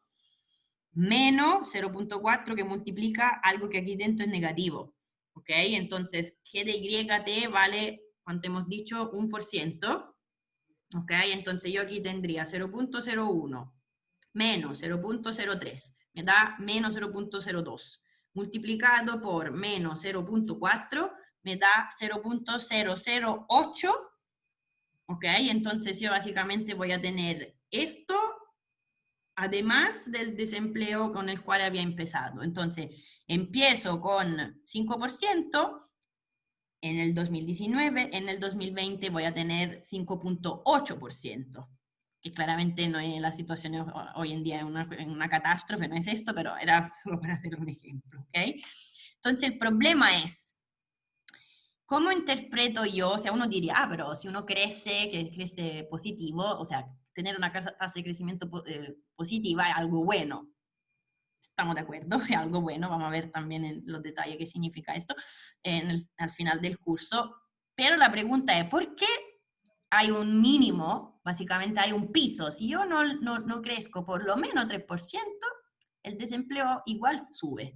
menos 0.4 que multiplica algo que aquí dentro es negativo. ¿Ok? Entonces, G de YT vale, ¿cuánto hemos dicho? 1%. ¿Ok? Entonces yo aquí tendría 0.01 menos 0.03, me da menos 0.02, multiplicado por menos 0.4, me da 0.008, ¿ok? Entonces yo básicamente voy a tener esto, además del desempleo con el cual había empezado. Entonces, empiezo con 5%, en el 2019, en el 2020 voy a tener 5.8%, que claramente no es la situación hoy en día, en una catástrofe, no es esto, pero era solo para hacer un ejemplo, ¿ok? Entonces el problema es, ¿cómo interpreto yo? O sea, uno diría, pero si uno crece, que crece positivo, o sea, tener una tasa de crecimiento positiva es algo bueno. Estamos de acuerdo, es algo bueno, vamos a ver también en los detalles qué significa esto al final del curso. Pero la pregunta es, ¿por qué hay un mínimo? Básicamente hay un piso. Si yo no crezco por lo menos 3%, el desempleo igual sube.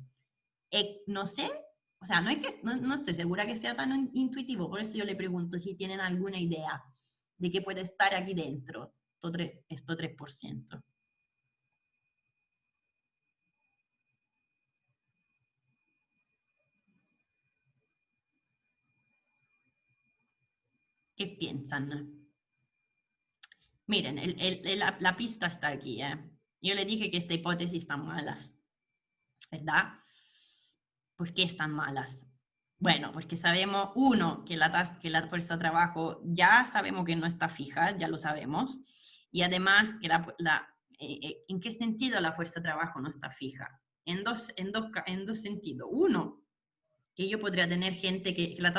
No sé, o sea, no estoy segura que sea tan intuitivo, por eso yo le pregunto si tienen alguna idea de qué puede estar aquí dentro, esto 3%. ¿Qué piensan? Miren, la pista está aquí. Yo le dije que esta hipótesis están malas, ¿verdad? ¿Por qué están malas? Bueno, porque sabemos, uno, que la fuerza de trabajo ya sabemos que no está fija, ya lo sabemos, y además que ¿en qué sentido la fuerza de trabajo no está fija? En dos sentidos. Uno, que yo podría tener gente que la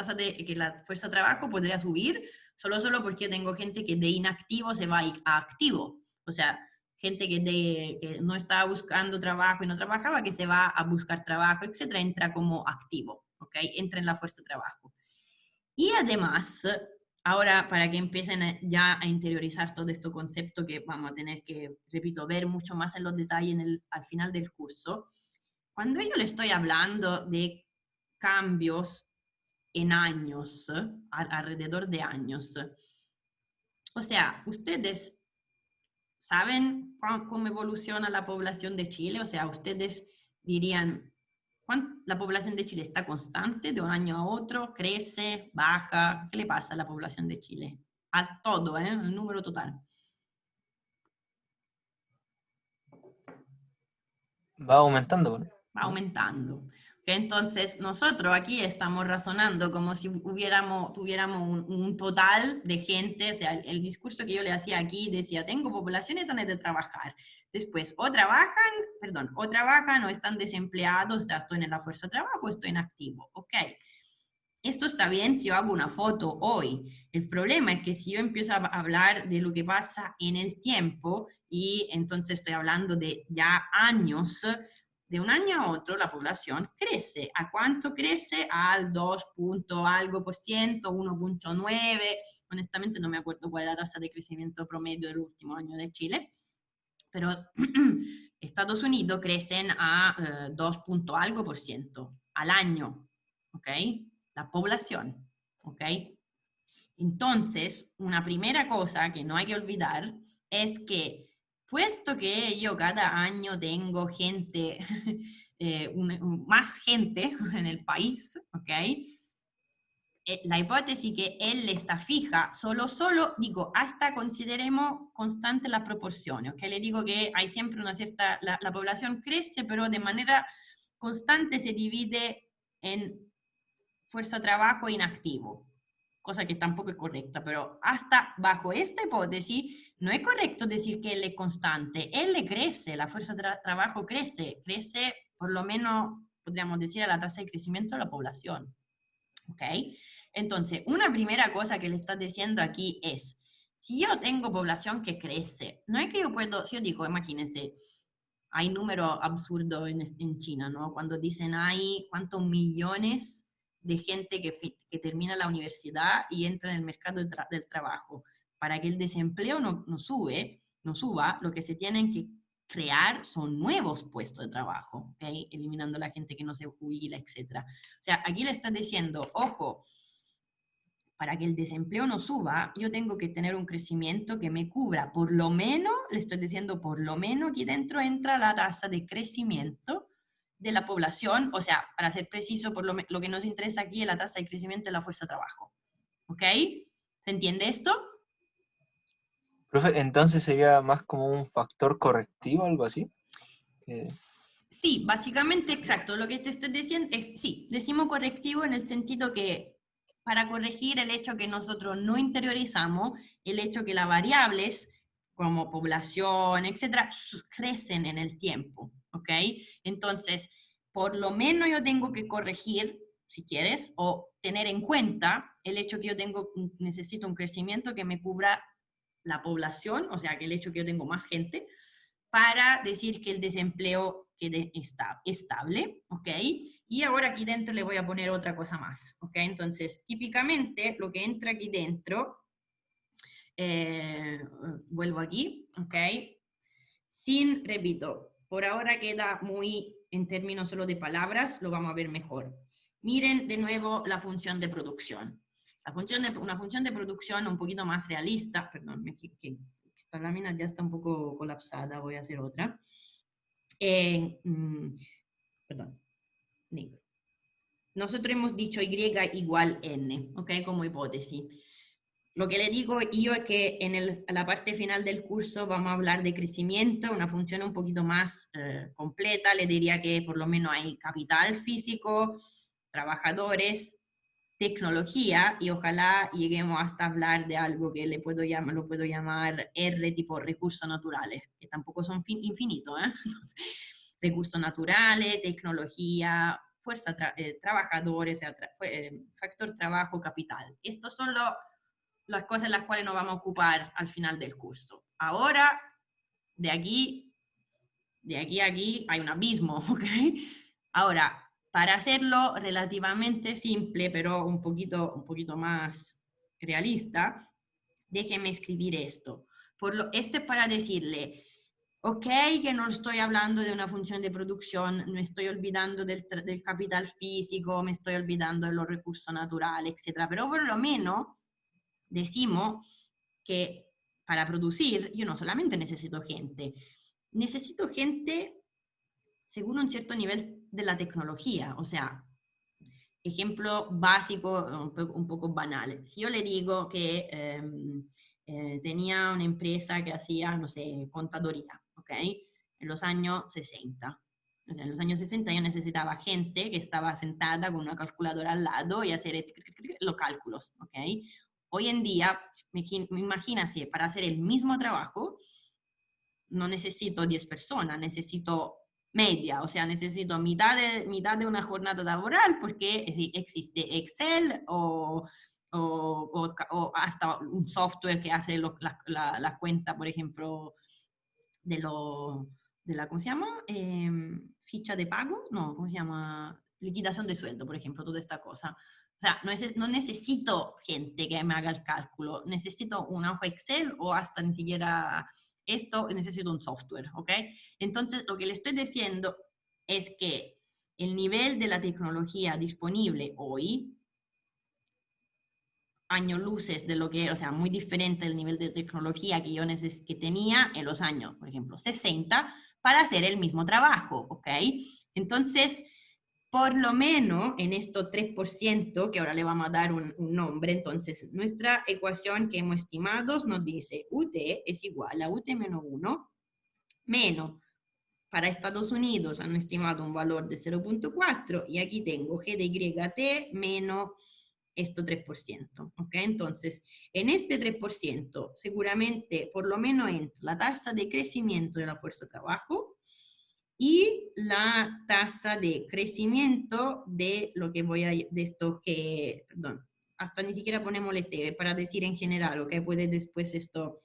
fuerza de trabajo podría subir solo porque tengo gente que de inactivo se va a activo. O sea, gente que no estaba buscando trabajo y no trabajaba, que se va a buscar trabajo, etcétera, entra como activo, ¿ok? Entra en la fuerza de trabajo. Y además, ahora para que empiecen ya a interiorizar todo este concepto que vamos a tener que, repito, ver mucho más en los detalles al final del curso, cuando yo le estoy hablando de cambios en años, alrededor de años, o sea, ustedes saben cómo evoluciona la población de Chile, o sea, ustedes dirían, ¿la población de Chile está constante de un año a otro? ¿Crece? ¿Baja? ¿Qué le pasa a la población de Chile? A todo, el número total. Va aumentando, ¿no? Va aumentando. Entonces, nosotros aquí estamos razonando como si tuviéramos un total de gente, o sea, el discurso que yo le hacía aquí decía, tengo poblaciones donde de trabajar. Después, o trabajan o están desempleados, o sea, estoy en la fuerza de trabajo, estoy en activo, ¿ok? Esto está bien si yo hago una foto hoy. El problema es que si yo empiezo a hablar de lo que pasa en el tiempo, y entonces estoy hablando de ya años, de un año a otro la población crece. ¿A cuánto crece? Al 2 punto algo por ciento, 1.9. Honestamente no me acuerdo cuál es la tasa de crecimiento promedio del último año de Chile, pero Estados Unidos crecen a 2 punto algo por ciento al año, ¿ok? La población, ¿ok? Entonces, una primera cosa que no hay que olvidar es que, puesto que yo cada año tengo gente, más gente en el país, ¿ok? La hipótesis que él está fija, solo, digo, hasta consideremos constante las proporciones, ¿ok? Le digo que hay siempre una cierta, la población crece, pero de manera constante se divide en fuerza de trabajo inactivo, cosa que tampoco es correcta, pero hasta bajo esta hipótesis no es correcto decir que él es constante, él le crece, la fuerza de trabajo crece por lo menos, podríamos decir, a la tasa de crecimiento de la población, ¿ok? Entonces, una primera cosa que le estás diciendo aquí es, si yo tengo población que crece, no es que yo puedo, si yo digo, imagínense, hay números absurdos en China, ¿no? Cuando dicen hay cuántos millones de gente que termina la universidad y entra en el mercado del trabajo. Para que el desempleo no suba, lo que se tienen que crear son nuevos puestos de trabajo, ¿okay? Eliminando a la gente que no se jubila, etc. O sea, aquí le están diciendo, ojo, para que el desempleo no suba, yo tengo que tener un crecimiento que me cubra, por lo menos, le estoy diciendo, por lo menos aquí dentro entra la tasa de crecimiento de la población, o sea, para ser preciso, lo que nos interesa aquí es la tasa de crecimiento de la fuerza de trabajo. ¿Ok? ¿Se entiende esto? Profe, entonces sería más como un factor correctivo, algo así. Sí, básicamente, exacto. Lo que te estoy diciendo es, sí, decimos correctivo en el sentido que para corregir el hecho que nosotros no interiorizamos, el hecho que las variables como población, etcétera, crecen en el tiempo, ¿ok? Entonces, por lo menos yo tengo que corregir, si quieres, o tener en cuenta el hecho que yo necesito un crecimiento que me cubra la población, o sea, que el hecho que yo tengo más gente, para decir que el desempleo quede estable, ¿ok? Y ahora aquí dentro le voy a poner otra cosa más, ¿ok? Entonces, típicamente lo que entra aquí dentro, vuelvo aquí, ¿ok? Repito, por ahora queda muy en términos solo de palabras, lo vamos a ver mejor. Miren de nuevo la función de producción. Una función de producción un poquito más realista, perdón, que esta lámina ya está un poco colapsada, voy a hacer otra. Perdón, negro. Nosotros hemos dicho Y igual N, ¿ok? Como hipótesis. Lo que le digo yo es que en la parte final del curso vamos a hablar de crecimiento, una función un poquito más completa. Le diría que por lo menos hay capital físico, trabajadores, tecnología, y ojalá lleguemos hasta hablar de algo que lo puedo llamar R, tipo recursos naturales, que tampoco son infinitos, ¿eh? Entonces, recursos naturales, tecnología, trabajadores, factor trabajo, capital. Estos son las cosas en las cuales nos vamos a ocupar al final del curso. Ahora, de aquí a aquí hay un abismo, ¿ok? Ahora, para hacerlo relativamente simple, pero un poquito más realista, déjeme escribir esto. Este es para decirle, ok, que no estoy hablando de una función de producción, me estoy olvidando del capital físico, me estoy olvidando de los recursos naturales, etc. Pero por lo menos decimos que para producir yo no solamente necesito gente según un cierto nivel de la tecnología. O sea, ejemplo básico, un poco banal. Si yo le digo que tenía una empresa que hacía, no sé, contaduría, ¿ok? En los años 60. O sea, en los años 60 yo necesitaba gente que estaba sentada con una calculadora al lado y hacer los cálculos, ¿ok? Hoy en día, imagínate, para hacer el mismo trabajo, no necesito 10 personas, necesito media, o sea, necesito mitad de una jornada laboral porque existe Excel o hasta un software que hace la cuenta, por ejemplo, de la, ¿cómo se llama? Ficha de pago, no, ¿cómo se llama? Liquidación de sueldo, por ejemplo, toda esta cosa. O sea, no necesito gente que me haga el cálculo, necesito una hoja Excel o hasta ni siquiera esto, necesito un software, ¿ok? Entonces, lo que le estoy diciendo es que el nivel de la tecnología disponible hoy, años luces de lo que, o sea, muy diferente el nivel de tecnología que yo que tenía en los años, por ejemplo, 60, para hacer el mismo trabajo, ¿ok? Entonces, por lo menos en estos 3%, que ahora le vamos a dar un nombre, entonces nuestra ecuación que hemos estimado nos dice UT es igual a UT menos 1, menos, para Estados Unidos han estimado un valor de 0.4 y aquí tengo G de YT menos esto 3%, ¿ok? Entonces, en este 3%, seguramente por lo menos entra la tasa de crecimiento de la fuerza de trabajo y la tasa de crecimiento de lo que de esto que, perdón, hasta ni siquiera ponemos el T para decir en general, ¿ok? Puede después esto,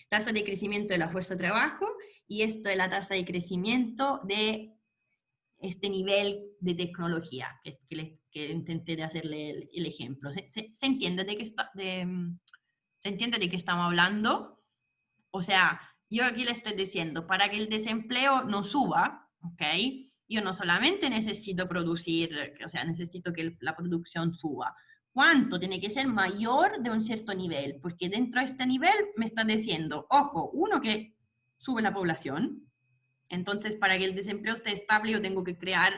tasa de crecimiento de la fuerza de trabajo y esto es la tasa de crecimiento de este nivel de tecnología que intenté de hacerle el ejemplo. ¿Se entiende se entiende de qué estamos hablando? O sea, yo aquí le estoy diciendo, para que el desempleo no suba, ¿ok? Yo no solamente necesito producir, o sea, necesito que la producción suba. ¿Cuánto? Tiene que ser mayor de un cierto nivel, porque dentro de este nivel me está diciendo, ojo, uno, que sube la población. Entonces, para que el desempleo esté estable, yo tengo que crear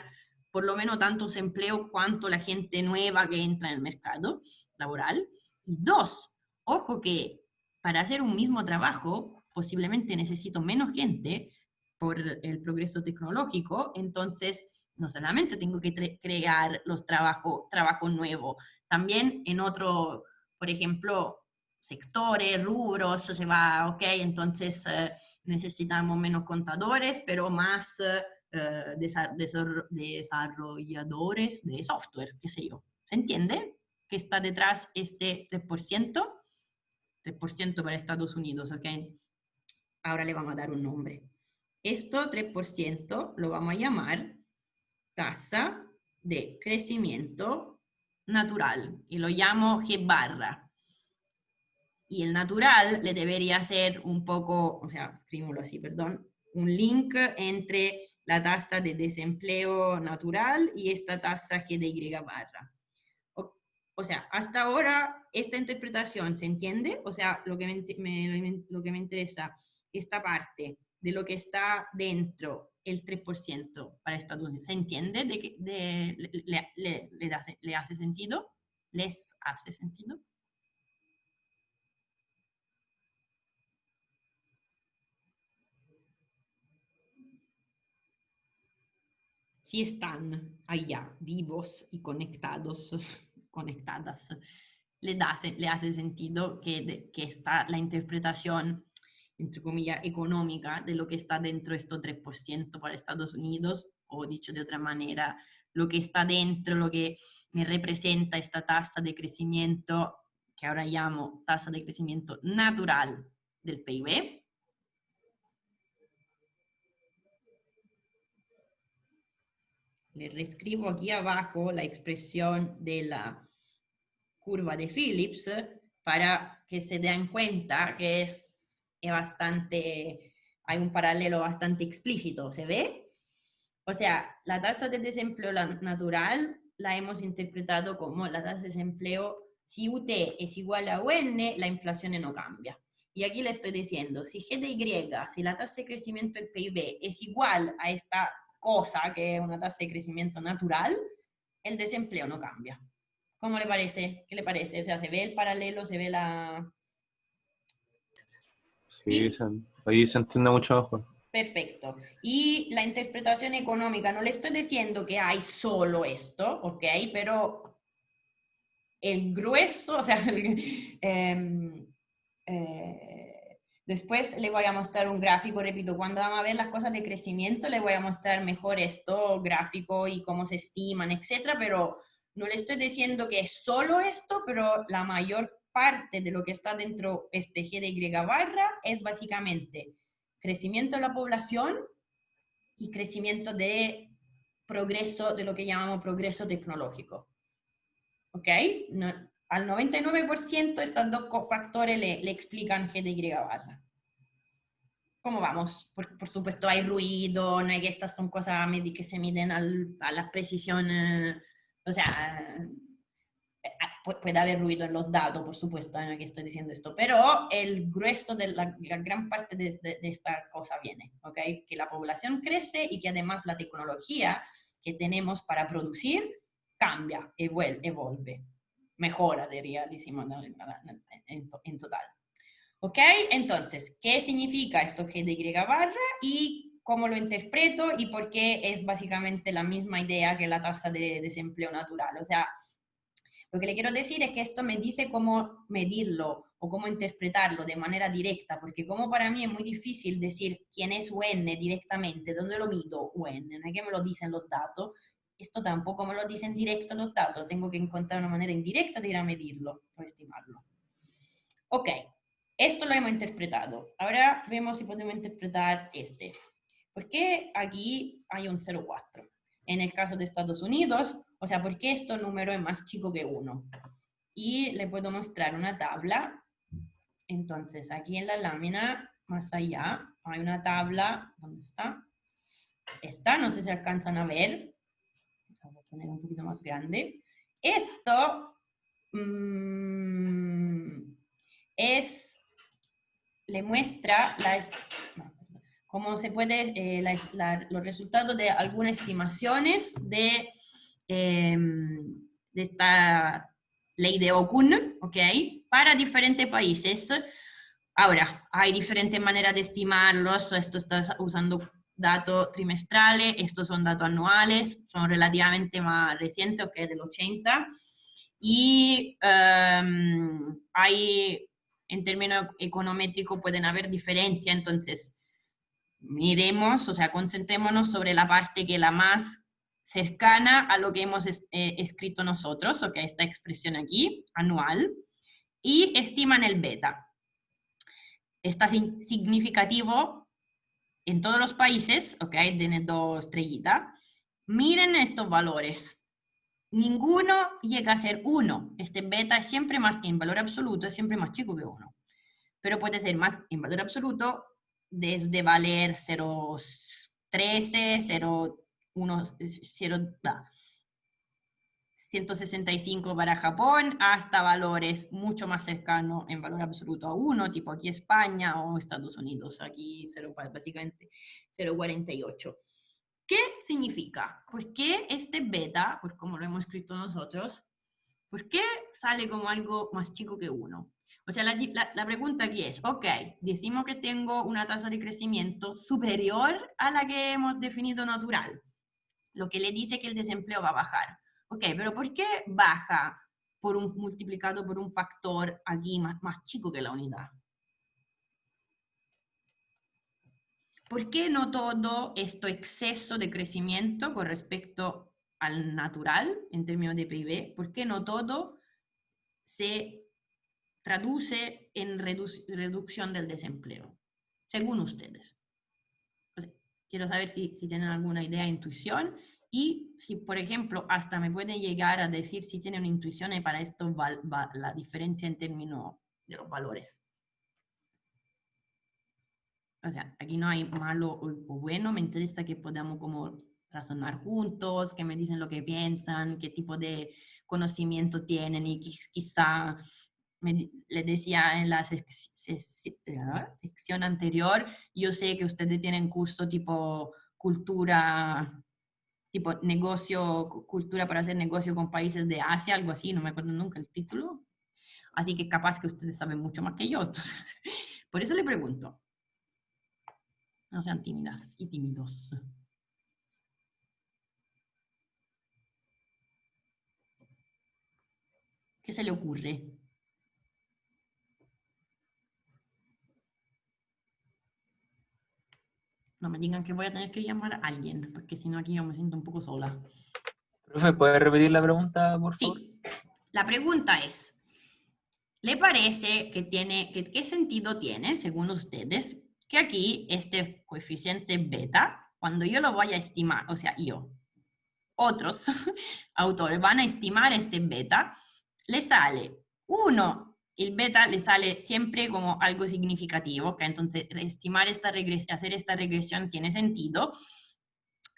por lo menos tantos empleos cuanto la gente nueva que entra en el mercado laboral. Y dos, ojo que para hacer un mismo trabajo, posiblemente necesito menos gente por el progreso tecnológico, entonces no solamente tengo que crear los trabajos nuevos, también en otro, por ejemplo, sectores, rubros, se va, ok, entonces necesitamos menos contadores, pero más desarrolladores de software, qué sé yo. ¿Se entiende? Que está detrás este 3%, 3% para Estados Unidos, ok. Ahora le vamos a dar un nombre. Esto 3% lo vamos a llamar tasa de crecimiento natural y lo llamo G barra. Y el natural le debería ser un poco, o sea, escribimoslo así, perdón, un link entre la tasa de desempleo natural y esta tasa G de Y barra. O sea, hasta ahora esta interpretación, ¿se entiende? O sea, lo que me interesa, esta parte de lo que está dentro el 3% para Estados Unidos, ¿se entiende? ¿Le hace sentido? ¿Les hace sentido? Si están allá, vivos y conectados, conectadas, le hace sentido que está la interpretación, entre comillas, económica de lo que está dentro de estos 3% para Estados Unidos, o dicho de otra manera, lo que está dentro, lo que me representa esta tasa de crecimiento, que ahora llamo tasa de crecimiento natural del PIB. le reescribo aquí abajo la expresión de la curva de Phillips para que se den cuenta que es bastante, hay un paralelo bastante explícito, ¿se ve? O sea, la tasa de desempleo natural la hemos interpretado como la tasa de desempleo, si UT es igual a UN, la inflación no cambia. Y aquí le estoy diciendo, si G de Y, si la tasa de crecimiento del PIB es igual a esta cosa que es una tasa de crecimiento natural, el desempleo no cambia. ¿Cómo le parece? ¿Qué le parece? O sea, ¿se ve el paralelo? ¿Se ve la...? Sí, ¿Sí? ahí se entiende mucho mejor. Perfecto. Y la interpretación económica, no le estoy diciendo que hay solo esto, ¿ok? Pero el grueso, o sea, después le voy a mostrar un gráfico, repito, cuando vamos a ver las cosas de crecimiento, le voy a mostrar mejor esto, gráfico y cómo se estiman, etcétera, pero no le estoy diciendo que es solo esto, pero la mayor parte de lo que está dentro este G de Y barra es básicamente crecimiento de la población y crecimiento de progreso, de lo que llamamos progreso tecnológico. ¿Ok? No, al 99% estos dos cofactores le explican G de Y barra. ¿Cómo vamos? Por supuesto hay ruido, no es que estas son cosas que se miden a la precisión, o sea, puede haber ruido en los datos, por supuesto, no es que estoy diciendo esto, pero el grueso de la gran parte de esta cosa viene, ¿ok? Que la población crece y que además la tecnología que tenemos para producir cambia, evolve, mejora, diría, decimos, en total. ¿Ok? Entonces, ¿qué significa esto G de Y barra y cómo lo interpreto y por qué es básicamente la misma idea que la tasa de desempleo natural? O sea, lo que le quiero decir es que esto me dice cómo medirlo o cómo interpretarlo de manera directa, porque como para mí es muy difícil decir quién es UN directamente, ¿dónde lo mido UN? No es que me lo dicen los datos, esto tampoco me lo dicen directo los datos, tengo que encontrar una manera indirecta de ir a medirlo o estimarlo. Ok, esto lo hemos interpretado. Ahora vemos si podemos interpretar este. ¿Por qué aquí hay un 0,4? En el caso de Estados Unidos, o sea, ¿por qué este número es más chico que 1? Y le puedo mostrar una tabla. Entonces, aquí en la lámina, más allá, hay una tabla. ¿Dónde está? Esta, no sé si alcanzan a ver. Voy a poner un poquito más grande. Esto le muestra cómo se puede, los resultados de algunas estimaciones de esta ley de Okun, ¿ok? Para diferentes países. Ahora, hay diferentes maneras de estimarlos. Esto está usando datos trimestrales, estos son datos anuales, son relativamente más recientes, ok, del 80. Y hay, en términos econométricos, pueden haber diferencias, entonces miremos, o sea, concentrémonos sobre la parte que es la más cercana a lo que hemos escrito nosotros, ok, esta expresión aquí, anual, y estiman el beta. Está significativo en todos los países, ok, tiene 2 estrellitas. Miren estos valores. Ninguno llega a ser 1. Este beta es siempre más, en valor absoluto, es siempre más chico que 1. Pero puede ser más en valor absoluto desde valer 0,13, 0,1, 165 para Japón, hasta valores mucho más cercanos en valor absoluto a 1, tipo aquí España o Estados Unidos, aquí básicamente 0,48. ¿Qué significa? ¿Por qué este beta, pues como lo hemos escrito nosotros, por qué sale como algo más chico que 1? O sea, la pregunta aquí es, ok, decimos que tengo una tasa de crecimiento superior a la que hemos definido natural, lo que le dice que el desempleo va a bajar. Ok, pero ¿por qué baja multiplicado por un factor aquí más chico que la unidad? ¿Por qué no todo este exceso de crecimiento con respecto al natural en términos de PIB? ¿Por qué no todo se traduce en reducción del desempleo? Según ustedes. O sea, quiero saber si tienen alguna idea, intuición, Y si, por ejemplo, hasta me puede llegar a decir si tiene una intuición y para esto va la diferencia en términos de los valores. O sea, aquí no hay malo o bueno, me interesa que podamos como razonar juntos, que me dicen lo que piensan, qué tipo de conocimiento tienen y quizá les decía en la sección anterior, yo sé que ustedes tienen curso tipo cultura, tipo negocio, cultura para hacer negocio con países de Asia, algo así, no me acuerdo nunca el título. Así que capaz que ustedes saben mucho más que yo. Entonces, por eso le pregunto. No sean tímidas y tímidos. ¿Qué se le ocurre? No me digan que voy a tener que llamar a alguien, porque si no aquí yo me siento un poco sola. Profe, ¿puede repetir la pregunta, por favor? Sí. La pregunta es, ¿le parece que qué sentido tiene, según ustedes, que aquí este coeficiente beta, cuando yo lo voy a estimar, o sea, otros autores van a estimar este beta, le sale 1, el beta le sale siempre como algo significativo, que entonces estimar hacer esta regresión tiene sentido.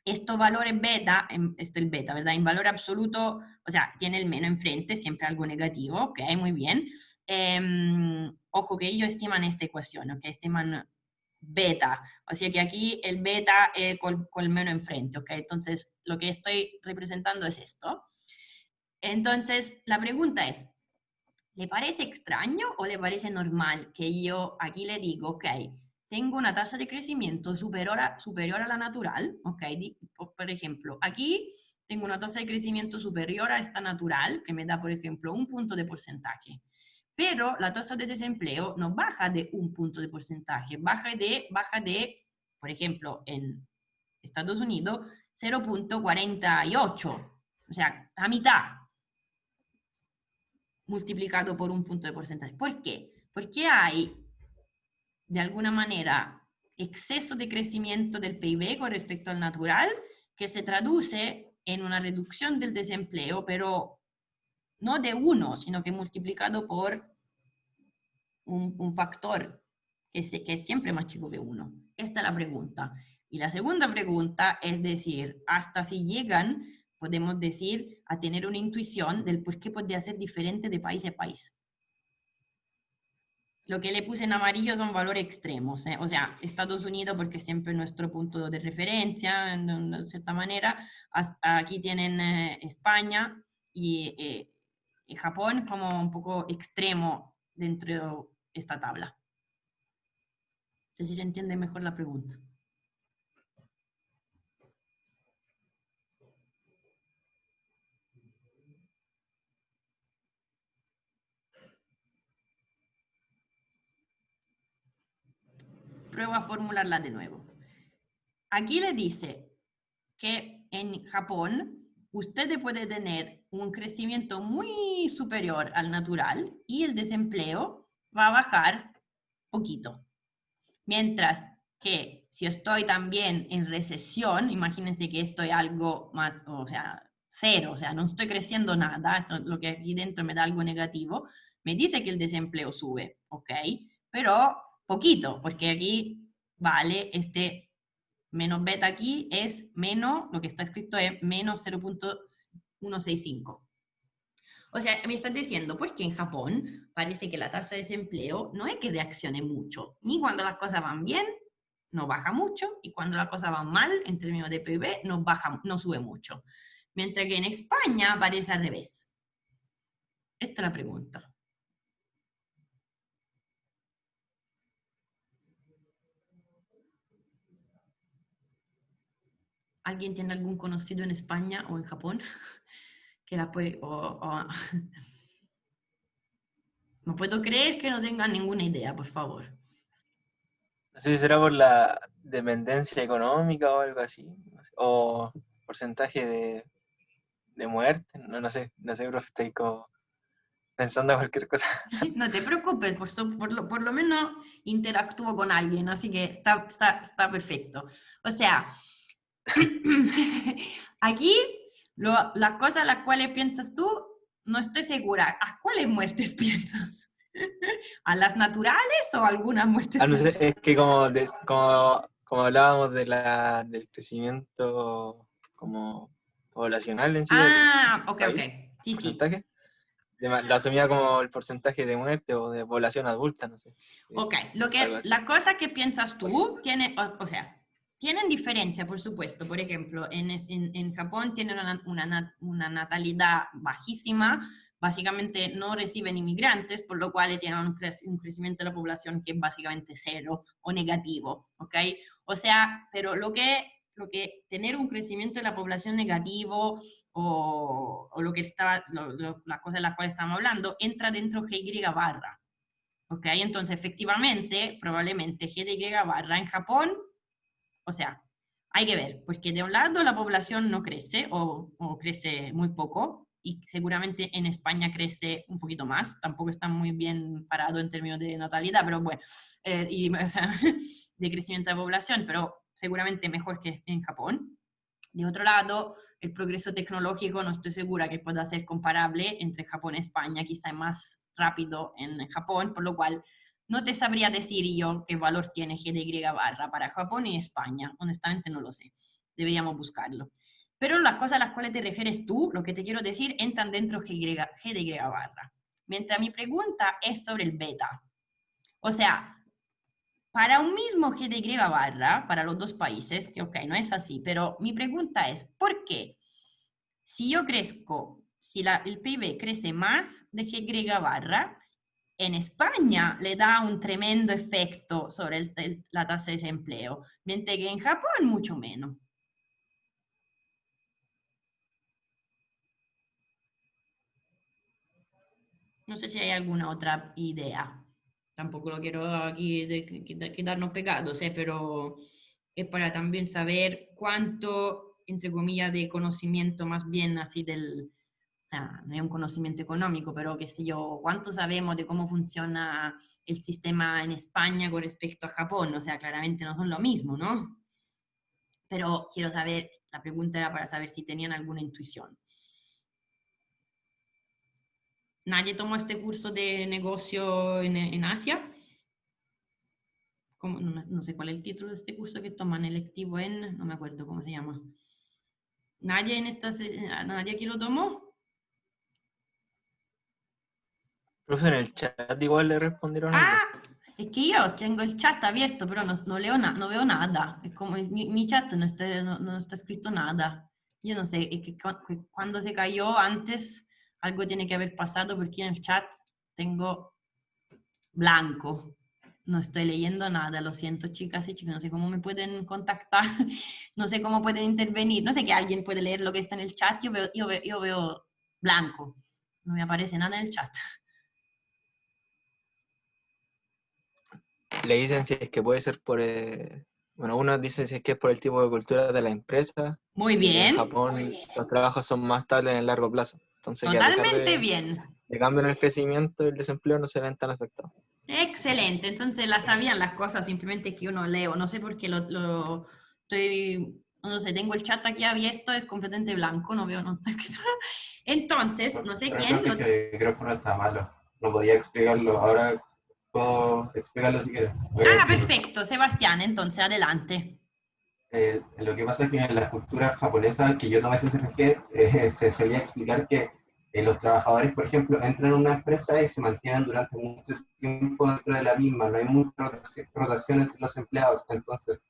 Estos valores beta, esto es el beta, ¿verdad? En valor absoluto, o sea, tiene el menos enfrente, siempre algo negativo, ok, muy bien. Ojo que ellos estiman esta ecuación, ok, estiman beta, o sea que aquí el beta con el menos enfrente, ok, entonces lo que estoy representando es esto. Entonces, la pregunta es, ¿le parece extraño o le parece normal que yo aquí le digo, ok, tengo una tasa de crecimiento superior a la natural, ok, por ejemplo, aquí tengo una tasa de crecimiento superior a esta natural, que me da, por ejemplo, 1 punto de porcentaje. Pero la tasa de desempleo no baja de 1 punto de porcentaje, baja de, por ejemplo, en Estados Unidos, 0.48, o sea, la mitad multiplicado por 1 punto de porcentaje. ¿Por qué? Porque hay, de alguna manera, exceso de crecimiento del PIB con respecto al natural, que se traduce en una reducción del desempleo, pero no de 1, sino que multiplicado por un factor que es siempre más chico que 1. Esta es la pregunta. Y la segunda pregunta es decir, hasta si llegan, podemos decir, a tener una intuición del por qué podría ser diferente de país a país. Lo que le puse en amarillo son valores extremos, o sea, Estados Unidos porque es siempre nuestro punto de referencia, de cierta manera. Aquí tienen España y Japón como un poco extremo dentro de esta tabla. No sé si se entiende mejor la pregunta. Pruebo a formularla de nuevo. Aquí le dice que en Japón usted puede tener un crecimiento muy superior al natural y el desempleo va a bajar poquito. Mientras que si estoy también en recesión, imagínense que estoy algo más, o sea, cero, o sea, no estoy creciendo nada, esto, lo que aquí dentro me da algo negativo, me dice que el desempleo sube, ¿ok? Pero poquito, porque aquí vale este menos beta aquí es menos, lo que está escrito es menos 0.165. O sea, me estás diciendo, porque en Japón parece que la tasa de desempleo no es que reaccione mucho, ni cuando las cosas van bien, no baja mucho, y cuando las cosas van mal, en términos de PIB, no sube mucho. Mientras que en España parece al revés. Esta es la pregunta. ¿Alguien tiene algún conocido en España o en Japón? Que la puede... No puedo creer que no tengan ninguna idea, por favor. No sé si será por la dependencia económica o algo así, no sé, o porcentaje de muerte, no sé, profe, estoy como pensando cualquier cosa. No te preocupes, por lo menos interactúo con alguien, así que está perfecto. O sea, Aquí, las cosas a las cuales piensas tú, no estoy segura. ¿A cuáles muertes piensas? ¿A las naturales o a algunas muertes No sé, naturales? es que como hablábamos del crecimiento como poblacional en sí del Ah, ok, ok. país, Sí, sí. porcentaje, lo asumía como el porcentaje de muerte o de población adulta, no sé. Ok, Algo así. la cosa que piensas tú tiene, o sea, tienen diferencia, por supuesto. Por ejemplo, en Japón tienen una natalidad bajísima, básicamente no reciben inmigrantes, por lo cual tienen un crecimiento de la población que es básicamente cero o negativo, ¿ok? O sea, pero lo que tener un crecimiento de la población negativo o lo que está, las cosas de las cuales estamos hablando, entra dentro GY barra. ¿Ok? Entonces, efectivamente, probablemente GDY barra en Japón, o sea, hay que ver, porque de un lado la población no crece o crece muy poco, y seguramente en España crece un poquito más, tampoco está muy bien parado en términos de natalidad, pero bueno, o sea, de crecimiento de la población, pero seguramente mejor que en Japón. De otro lado, el progreso tecnológico no estoy segura que pueda ser comparable entre Japón y España, quizá es más rápido en Japón, por lo cual no te sabría decir yo qué valor tiene GDY barra para Japón y España, honestamente no lo sé, deberíamos buscarlo. Pero las cosas a las cuales te refieres tú, lo que te quiero decir, entran dentro GDY barra. Mientras mi pregunta es sobre el beta. O sea, para un mismo GDY barra, para los dos países, que ok, no es así, pero mi pregunta es, ¿por qué? Si yo crezco, si el PIB crece más de GY barra, en España le da un tremendo efecto sobre la tasa de desempleo, mientras que en Japón mucho menos. No sé si hay alguna otra idea. Tampoco lo quiero aquí quedarnos pegados, pero es para también saber cuánto, entre comillas, de conocimiento más bien así no es un conocimiento económico, pero qué sé yo, cuánto sabemos de cómo funciona el sistema en España con respecto a Japón. O sea, claramente no son lo mismo, ¿no? Pero quiero saber, la pregunta era para saber si tenían alguna intuición. ¿Nadie tomó este curso de negocio en Asia? No sé cuál es el título de este curso que toman, electivo no me acuerdo cómo se llama. ¿Nadie aquí lo tomó? Profe, en el chat igual le respondieron algo. Ah, es que yo tengo el chat abierto, pero no leo no veo nada. Es como mi chat no está escrito nada. Yo no sé, es que cuando se cayó antes, algo tiene que haber pasado porque en el chat tengo blanco. No estoy leyendo nada, lo siento, chicas y chicos, no sé cómo me pueden contactar, no sé cómo pueden intervenir, no sé que alguien puede leer lo que está en el chat, yo veo blanco, no me aparece nada en el chat. Le dicen si es que puede ser bueno, uno dice si es que es por el tipo de cultura de la empresa, Muy de que en bien, Japón los trabajos son más estables en el largo plazo. Entonces, que a pesar totalmente bien. de cambio en el crecimiento y el desempleo no se ven tan afectados. Excelente, entonces las sabían las cosas, simplemente que uno leo, no sé por qué no sé, tengo el chat aquí abierto, es completamente blanco, no veo, no está escrito nada. Entonces, no sé quién Creo que el micrófono está malo. No podía explicarlo. Ahora puedo explicarlo si quieres. Ah, perfecto, Sebastián, entonces adelante. Lo que pasa es que en la cultura japonesa, que yo tomé SSG, se solía explicar que los trabajadores, por ejemplo, entran en una empresa y se mantienen durante mucho tiempo dentro de la misma. No hay mucha rotación entre los empleados. Entonces,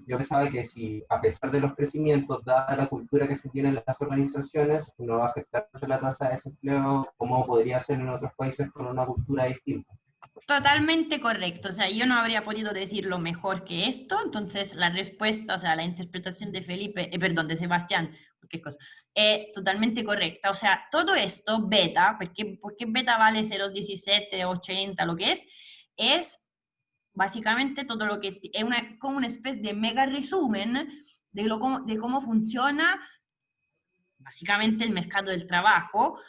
yo pensaba que si, a pesar de los crecimientos, dada la cultura que se tiene en las organizaciones, no va a afectar tanto la tasa de desempleo como podría ser en otros países con una cultura distinta. Totalmente correcto, o sea, yo no habría podido decirlo mejor que esto, entonces la respuesta, o sea, la interpretación de perdón, de Sebastián, qué cosa, totalmente correcta, o sea, todo esto, beta, porque beta vale 0,17, 80, lo que es básicamente todo lo que es como una especie de mega resumen de cómo funciona básicamente el mercado del trabajo,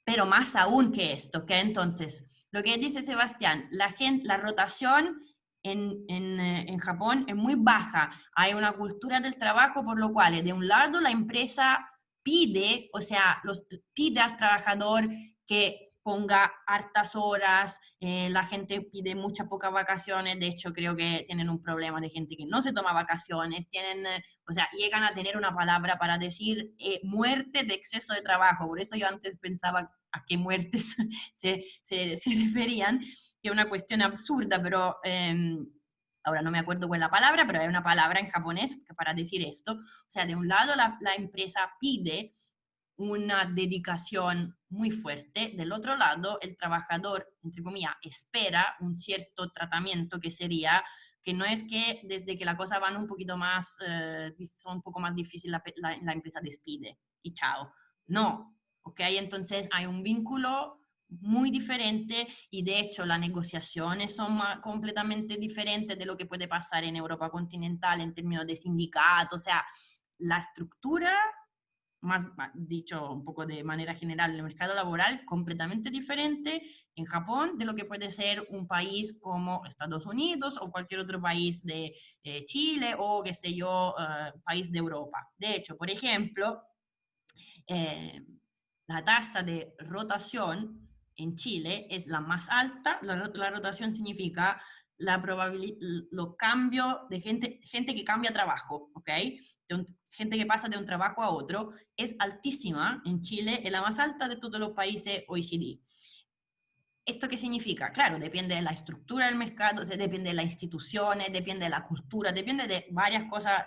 pero más aún que esto, que entonces, lo que dice Sebastián, la rotación en Japón es muy baja. Hay una cultura del trabajo por lo cual, de un lado, la empresa pide, o sea, pide al trabajador que ponga hartas horas, la gente pide muchas pocas vacaciones, de hecho creo que tienen un problema de gente que no se toma vacaciones, o sea, llegan a tener una palabra para decir muerte de exceso de trabajo, por eso yo antes pensaba a qué muertes se referían, que es una cuestión absurda, pero ahora no me acuerdo cuál es la palabra, pero hay una palabra en japonés para decir esto, o sea, de un lado la empresa pide una dedicación muy fuerte, del otro lado el trabajador, entre comillas, espera un cierto tratamiento que sería, que no es que desde que la cosa van un poquito más, son un poco más difíciles, la empresa despide y chao. No, ¿ok? Entonces hay un vínculo muy diferente y de hecho las negociaciones son completamente diferentes de lo que puede pasar en Europa continental en términos de sindicatos, o sea, la estructura más dicho un poco de manera general, el mercado laboral completamente diferente en Japón de lo que puede ser un país como Estados Unidos o cualquier otro país de Chile o, qué sé yo, país de Europa. De hecho, por ejemplo, la tasa de rotación en Chile es la más alta. La rotación significa los cambios de gente que cambia trabajo, ¿ok? Gente que pasa de un trabajo a otro, es altísima en Chile, es la más alta de todos los países OECD. ¿Esto qué significa? Claro, depende de la estructura del mercado, depende de las instituciones, depende de la cultura, depende de varias cosas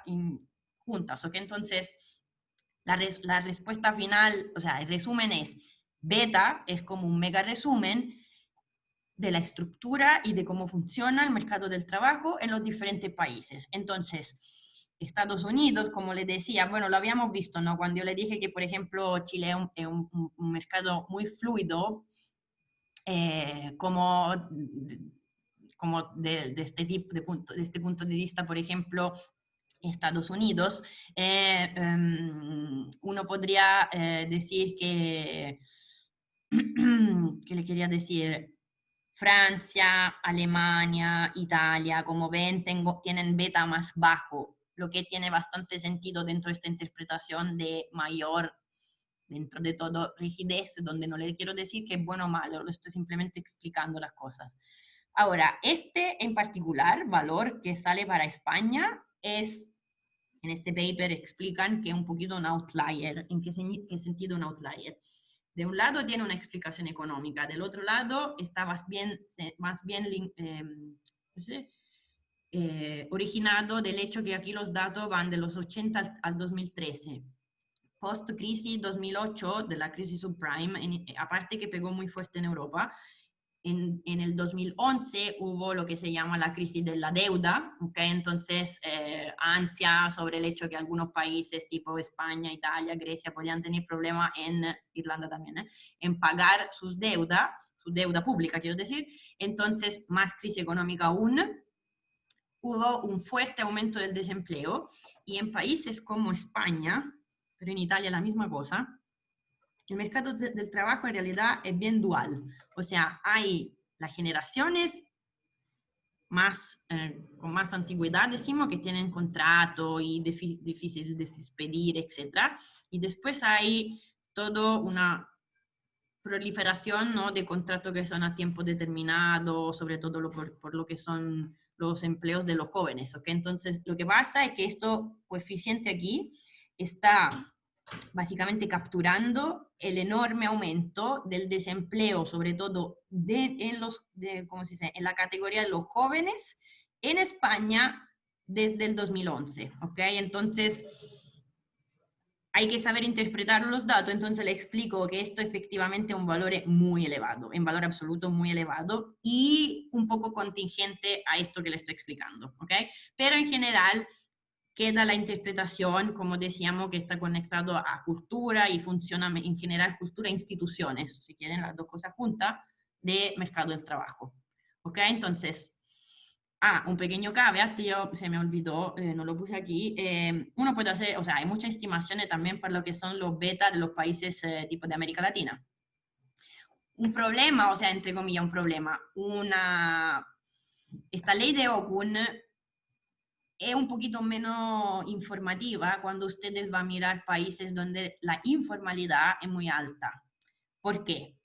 juntas, ¿ok? Entonces, la respuesta final, o sea, el resumen es, beta es como un mega resumen de la estructura y de cómo funciona el mercado del trabajo en los diferentes países. Entonces, Estados Unidos, como les decía, bueno, lo habíamos visto, ¿no? Cuando yo le dije que, por ejemplo, Chile es un mercado muy fluido, como de este tipo de este punto de vista, por ejemplo, Estados Unidos, uno podría decir que, ¿qué le quería decir? Francia, Alemania, Italia, como ven, tienen beta más bajo, lo que tiene bastante sentido dentro de esta interpretación de mayor, dentro de todo, rigidez, donde no le quiero decir que es bueno o malo, lo estoy simplemente explicando las cosas. Ahora, este en particular, valor que sale para España, es, en este paper explican que es un poquito un outlier. ¿En qué sentido un outlier? De un lado tiene una explicación económica, del otro lado está más bien originado del hecho que aquí los datos van de los 80 al 2013. Post-crisis 2008, de la crisis subprime, aparte que pegó muy fuerte en Europa, en el 2011 hubo lo que se llama la crisis de la deuda, ¿okay? Entonces ansia sobre el hecho que algunos países tipo España, Italia, Grecia podían tener problemas, en Irlanda también, en pagar su deuda pública, quiero decir. Entonces más crisis económica aún, hubo un fuerte aumento del desempleo y en países como España, pero en Italia la misma cosa, el mercado del trabajo en realidad es bien dual. O sea, hay las generaciones con más antigüedad, decimos, que tienen contrato y difícil de despedir, etc. Y después hay toda una proliferación, ¿no?, de contratos que son a tiempo determinado, sobre todo por lo que son los empleos de los jóvenes. ¿Okay? Entonces, lo que pasa es que este coeficiente aquí está básicamente capturando el enorme aumento del desempleo, sobre todo ¿cómo se dice?, en la categoría de los jóvenes en España desde el 2011, ¿ok? Entonces, hay que saber interpretar los datos, entonces le explico que esto efectivamente es un valor muy elevado, en valor absoluto muy elevado y un poco contingente a esto que le estoy explicando, ¿ok? Pero en general queda la interpretación, como decíamos, que está conectado a cultura y funciona en general cultura e instituciones, si quieren las dos cosas juntas, de mercado del trabajo. ¿Ok? Entonces, un pequeño caveat, se me olvidó, no lo puse aquí, uno puede hacer, o sea, hay muchas estimaciones también para lo que son los beta de los países tipo de América Latina. Un problema, o sea, entre comillas, un problema, esta ley de Okun es un poquito menos informativa cuando ustedes van a mirar países donde la informalidad es muy alta. ¿Por qué?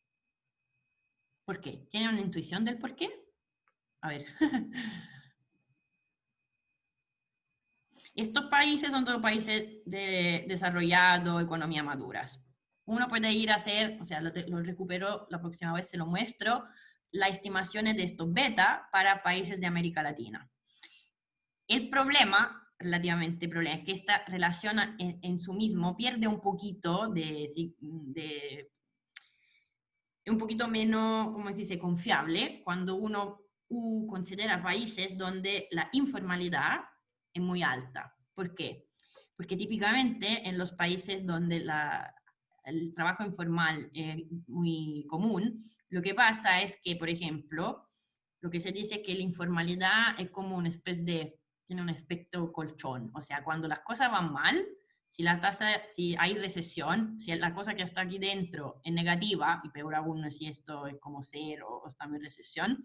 ¿Por qué? ¿Tienen una intuición del por qué? A ver. Estos países son todos países desarrollados, economía maduras. Uno puede ir a hacer, o sea, lo recupero, la próxima vez se lo muestro, las estimaciones de estos beta para países de América Latina. El problema, relativamente problema, es que esta relación en su mismo pierde un poquito un poquito menos, ¿cómo se dice?, confiable cuando uno considera países donde la informalidad es muy alta. ¿Por qué? Porque típicamente en los países donde el trabajo informal es muy común, lo que pasa es que, por ejemplo, lo que se dice es que la informalidad es como una especie de, tiene un aspecto colchón, o sea, cuando las cosas van mal, si hay recesión, si la cosa que está aquí dentro es negativa, y peor aún si esto es como cero o estamos en recesión,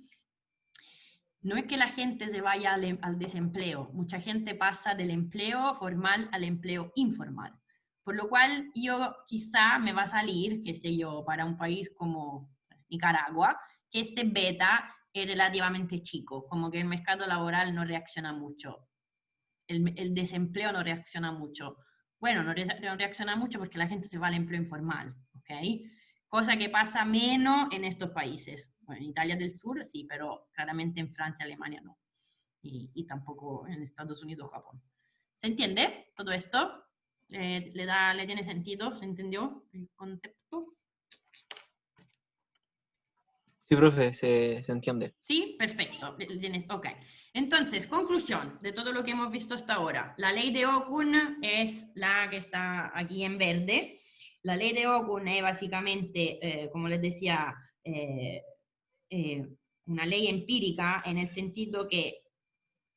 no es que la gente se vaya al desempleo, mucha gente pasa del empleo formal al empleo informal. Por lo cual yo quizá me va a salir, qué sé yo, para un país como Nicaragua, que este beta es relativamente chico, como que el mercado laboral no reacciona mucho, el desempleo no reacciona mucho. Bueno, no reacciona mucho porque la gente se va al empleo informal, ¿ok? Cosa que pasa menos en estos países. Bueno, en Italia del Sur sí, pero claramente en Francia, Alemania no. Y tampoco en Estados Unidos, Japón. ¿Se entiende todo esto? ¿Le tiene sentido? ¿Se entendió el concepto? Sí, profe, se entiende. Sí, perfecto. Ok. Entonces, conclusión de todo lo que hemos visto hasta ahora. La ley de Okun es la que está aquí en verde. La ley de Okun es básicamente, como les decía, una ley empírica en el sentido que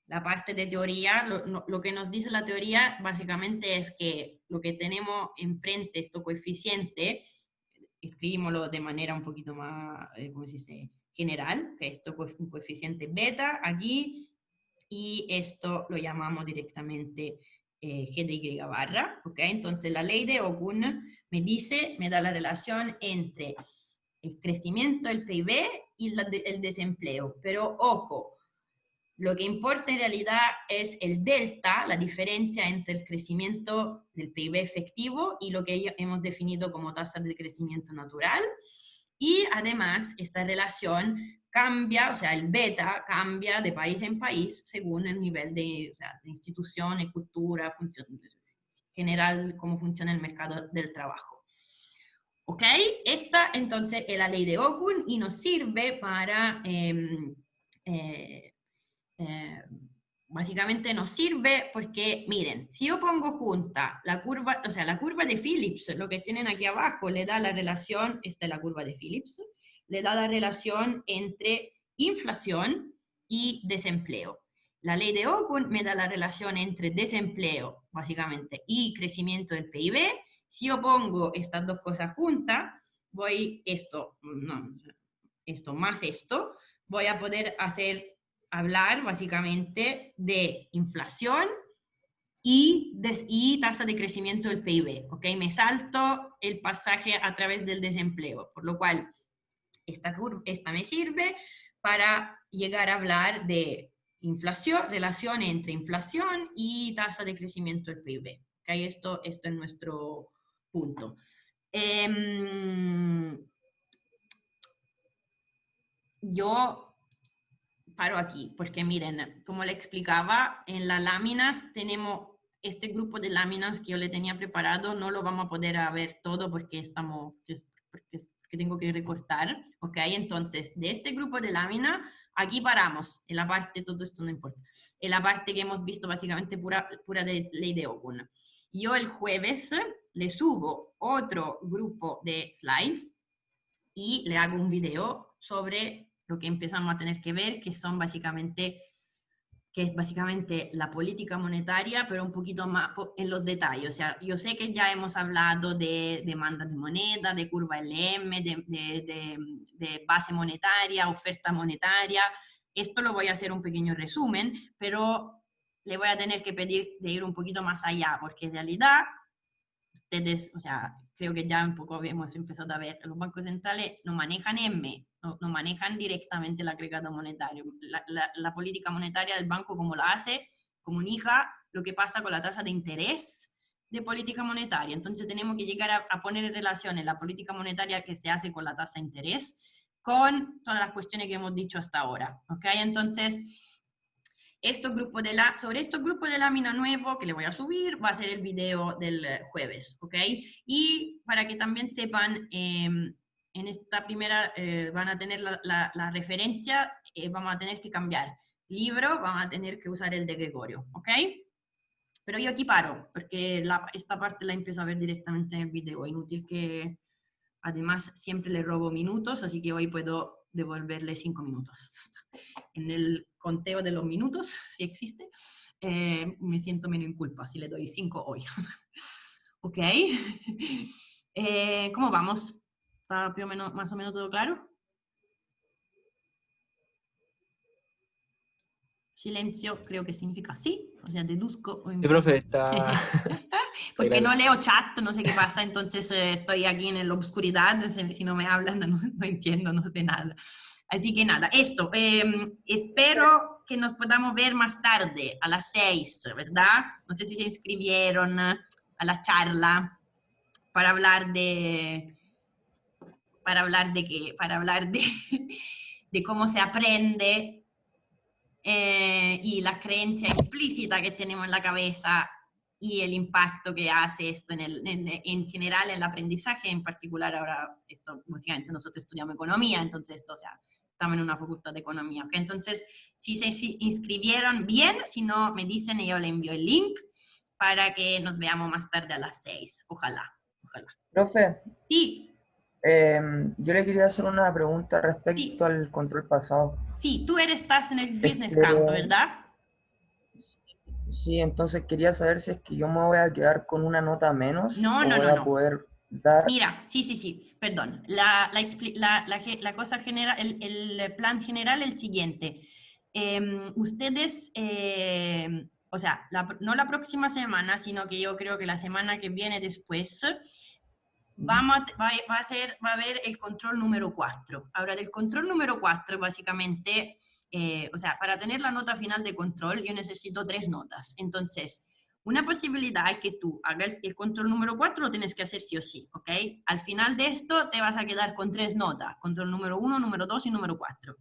la parte de teoría, lo que nos dice la teoría básicamente es que lo que tenemos enfrente, este coeficiente, escribímoslo de manera un poquito más, ¿cómo se dice?, general, que esto es un coeficiente beta aquí, y esto lo llamamos directamente G de Y barra, ¿ok? Entonces la ley de Okun me da la relación entre el crecimiento del PIB y el desempleo, pero ojo, lo que importa en realidad es el delta, la diferencia entre el crecimiento del PIB efectivo y lo que hemos definido como tasa de crecimiento natural. Y además, esta relación cambia, o sea, el beta cambia de país en país según el nivel de, o sea, de instituciones, cultura, general, cómo funciona el mercado del trabajo. ¿Ok? Esta entonces es la ley de Okun y nos sirve para... básicamente nos sirve porque, miren, si yo pongo junta la curva, o sea, la curva de Phillips, lo que tienen aquí abajo, le da la relación, esta es la curva de Phillips, le da la relación entre inflación y desempleo. La ley de Okun me da la relación entre desempleo, básicamente, y crecimiento del PIB. Si yo pongo estas dos cosas juntas, esto más esto, voy a poder hablar básicamente de inflación y tasa de crecimiento del PIB, ¿ok? Me salto el pasaje a través del desempleo, por lo cual esta me sirve para llegar a hablar de inflación, relación entre inflación y tasa de crecimiento del PIB, ¿ok? Esto es nuestro punto. Yo paro aquí, porque miren, como le explicaba, en las láminas tenemos este grupo de láminas que yo le tenía preparado, no lo vamos a poder ver todo porque porque tengo que recortar, ¿ok? Entonces, de este grupo de láminas, aquí paramos, en la parte, todo esto no importa, en la parte que hemos visto básicamente pura de ley de Okun. Yo el jueves le subo otro grupo de slides y le hago un video sobre lo que empezamos a tener que ver, que es básicamente la política monetaria, pero un poquito más en los detalles. O sea, yo sé que ya hemos hablado de demanda de moneda, de curva LM, de base monetaria, oferta monetaria, esto lo voy a hacer un pequeño resumen, pero le voy a tener que pedir de ir un poquito más allá, porque en realidad ustedes, o sea, creo que ya un poco hemos empezado a ver, los bancos centrales no manejan no manejan directamente el agregado monetario. La política monetaria del banco, como la hace, comunica lo que pasa con la tasa de interés de política monetaria. Entonces tenemos que llegar a poner en relación la política monetaria que se hace con la tasa de interés con todas las cuestiones que hemos dicho hasta ahora. ¿Ok? Entonces, sobre estos grupos de lámina nuevo que le voy a subir, va a ser el video del jueves, ¿ok? Y para que también sepan, en esta primera van a tener la referencia, vamos a tener que cambiar libro, vamos a tener que usar el de Gregorio, ¿ok? Pero yo aquí paro, porque esta parte la empiezo a ver directamente en el video, inútil que además siempre le robo minutos, así que hoy puedo devolverle 5 minutos. En el conteo de los minutos, si existe, me siento menos en culpa si le doy 5 hoy. ¿Ok? ¿Cómo vamos? ¿Está más o menos todo claro? Silencio creo que significa sí, o sea, deduzco. Sí, profe, está... Porque no leo chat, no sé qué pasa, entonces estoy aquí en la oscuridad, si no me hablan no entiendo, no sé nada. Así que nada, esto, espero que nos podamos ver más tarde, a las 6, ¿verdad? No sé si se inscribieron a la charla para hablar de de cómo se aprende y la creencia implícita que tenemos en la cabeza y el impacto que hace esto en general en el aprendizaje, en particular ahora, esto, básicamente nosotros estudiamos economía, entonces esto, o sea, estamos en una facultad de economía, ¿ok? Entonces, si se inscribieron bien, si no, me dicen y yo le envío el link para que nos veamos más tarde a las 6, ojalá. Profe, Sí. Yo le quería hacer una pregunta respecto al control pasado. Sí, tú estás en el Business Camp, ¿verdad? Sí, entonces quería saber si es que yo me voy a quedar con una nota menos No, o no, voy no, a no. poder dar... Mira, sí, perdón. La cosa general, el plan general es el siguiente. Ustedes, o sea, no la próxima semana, sino que yo creo que la semana que viene después, va a haber el control número 4. Ahora, del control número 4, básicamente, o sea, para tener la nota final de control, yo necesito 3 notas. Entonces, una posibilidad es que tú hagas el control número 4, lo tienes que hacer sí o sí, ¿ok? Al final de esto, te vas a quedar con 3 notas, control número 1, número 2 y número 4.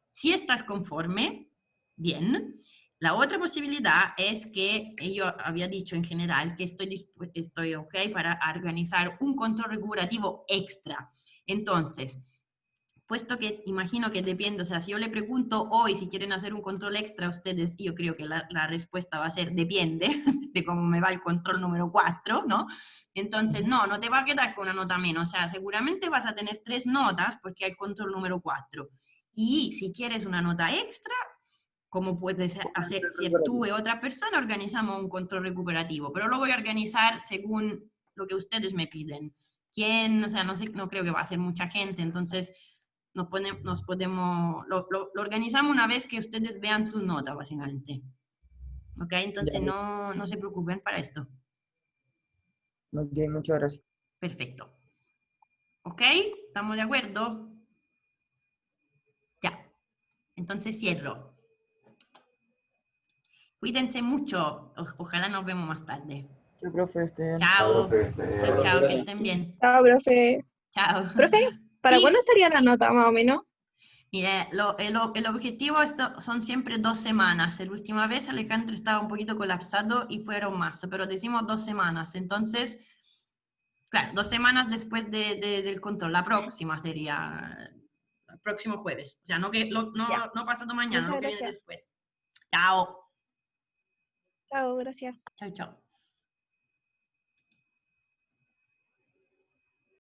Si estás conforme, bien. La otra posibilidad es que yo había dicho en general que estoy ok para organizar un control recuperativo extra. Entonces, puesto que imagino que depende, o sea, si yo le pregunto hoy si quieren hacer un control extra a ustedes, yo creo que la respuesta va a ser depende de cómo me va el control número 4, ¿no? Entonces, no te va a quedar con una nota menos, o sea, seguramente vas a tener 3 notas porque hay el control número 4. Y si quieres una nota extra, como puedes hacer si tú y otra persona, organizamos un control recuperativo, pero lo voy a organizar según lo que ustedes me piden. ¿Quién? O sea, no sé, no creo que va a ser mucha gente, entonces lo organizamos una vez que ustedes vean su nota, básicamente. ¿Ok? Entonces no se preocupen para esto. Ok, muchas gracias. Perfecto. ¿Ok? ¿Estamos de acuerdo? Ya. Entonces cierro. Cuídense mucho. Ojalá nos vemos más tarde. Sí, profe, esté bien. Chao. Profe, Chao, que estén bien. Chao, profe. Chao. Profe, ¿para Sí. cuándo estaría la nota más o menos? Mire, el objetivo son siempre 2 semanas. La última vez Alejandro estaba un poquito colapsado y fueron más, pero decimos 2 semanas. Entonces, claro, 2 semanas después del control. La próxima sería el próximo jueves. O sea, no pasado mañana, Muchas lo que viene gracias. después. Chao. Chao, gracias. Chao, chao.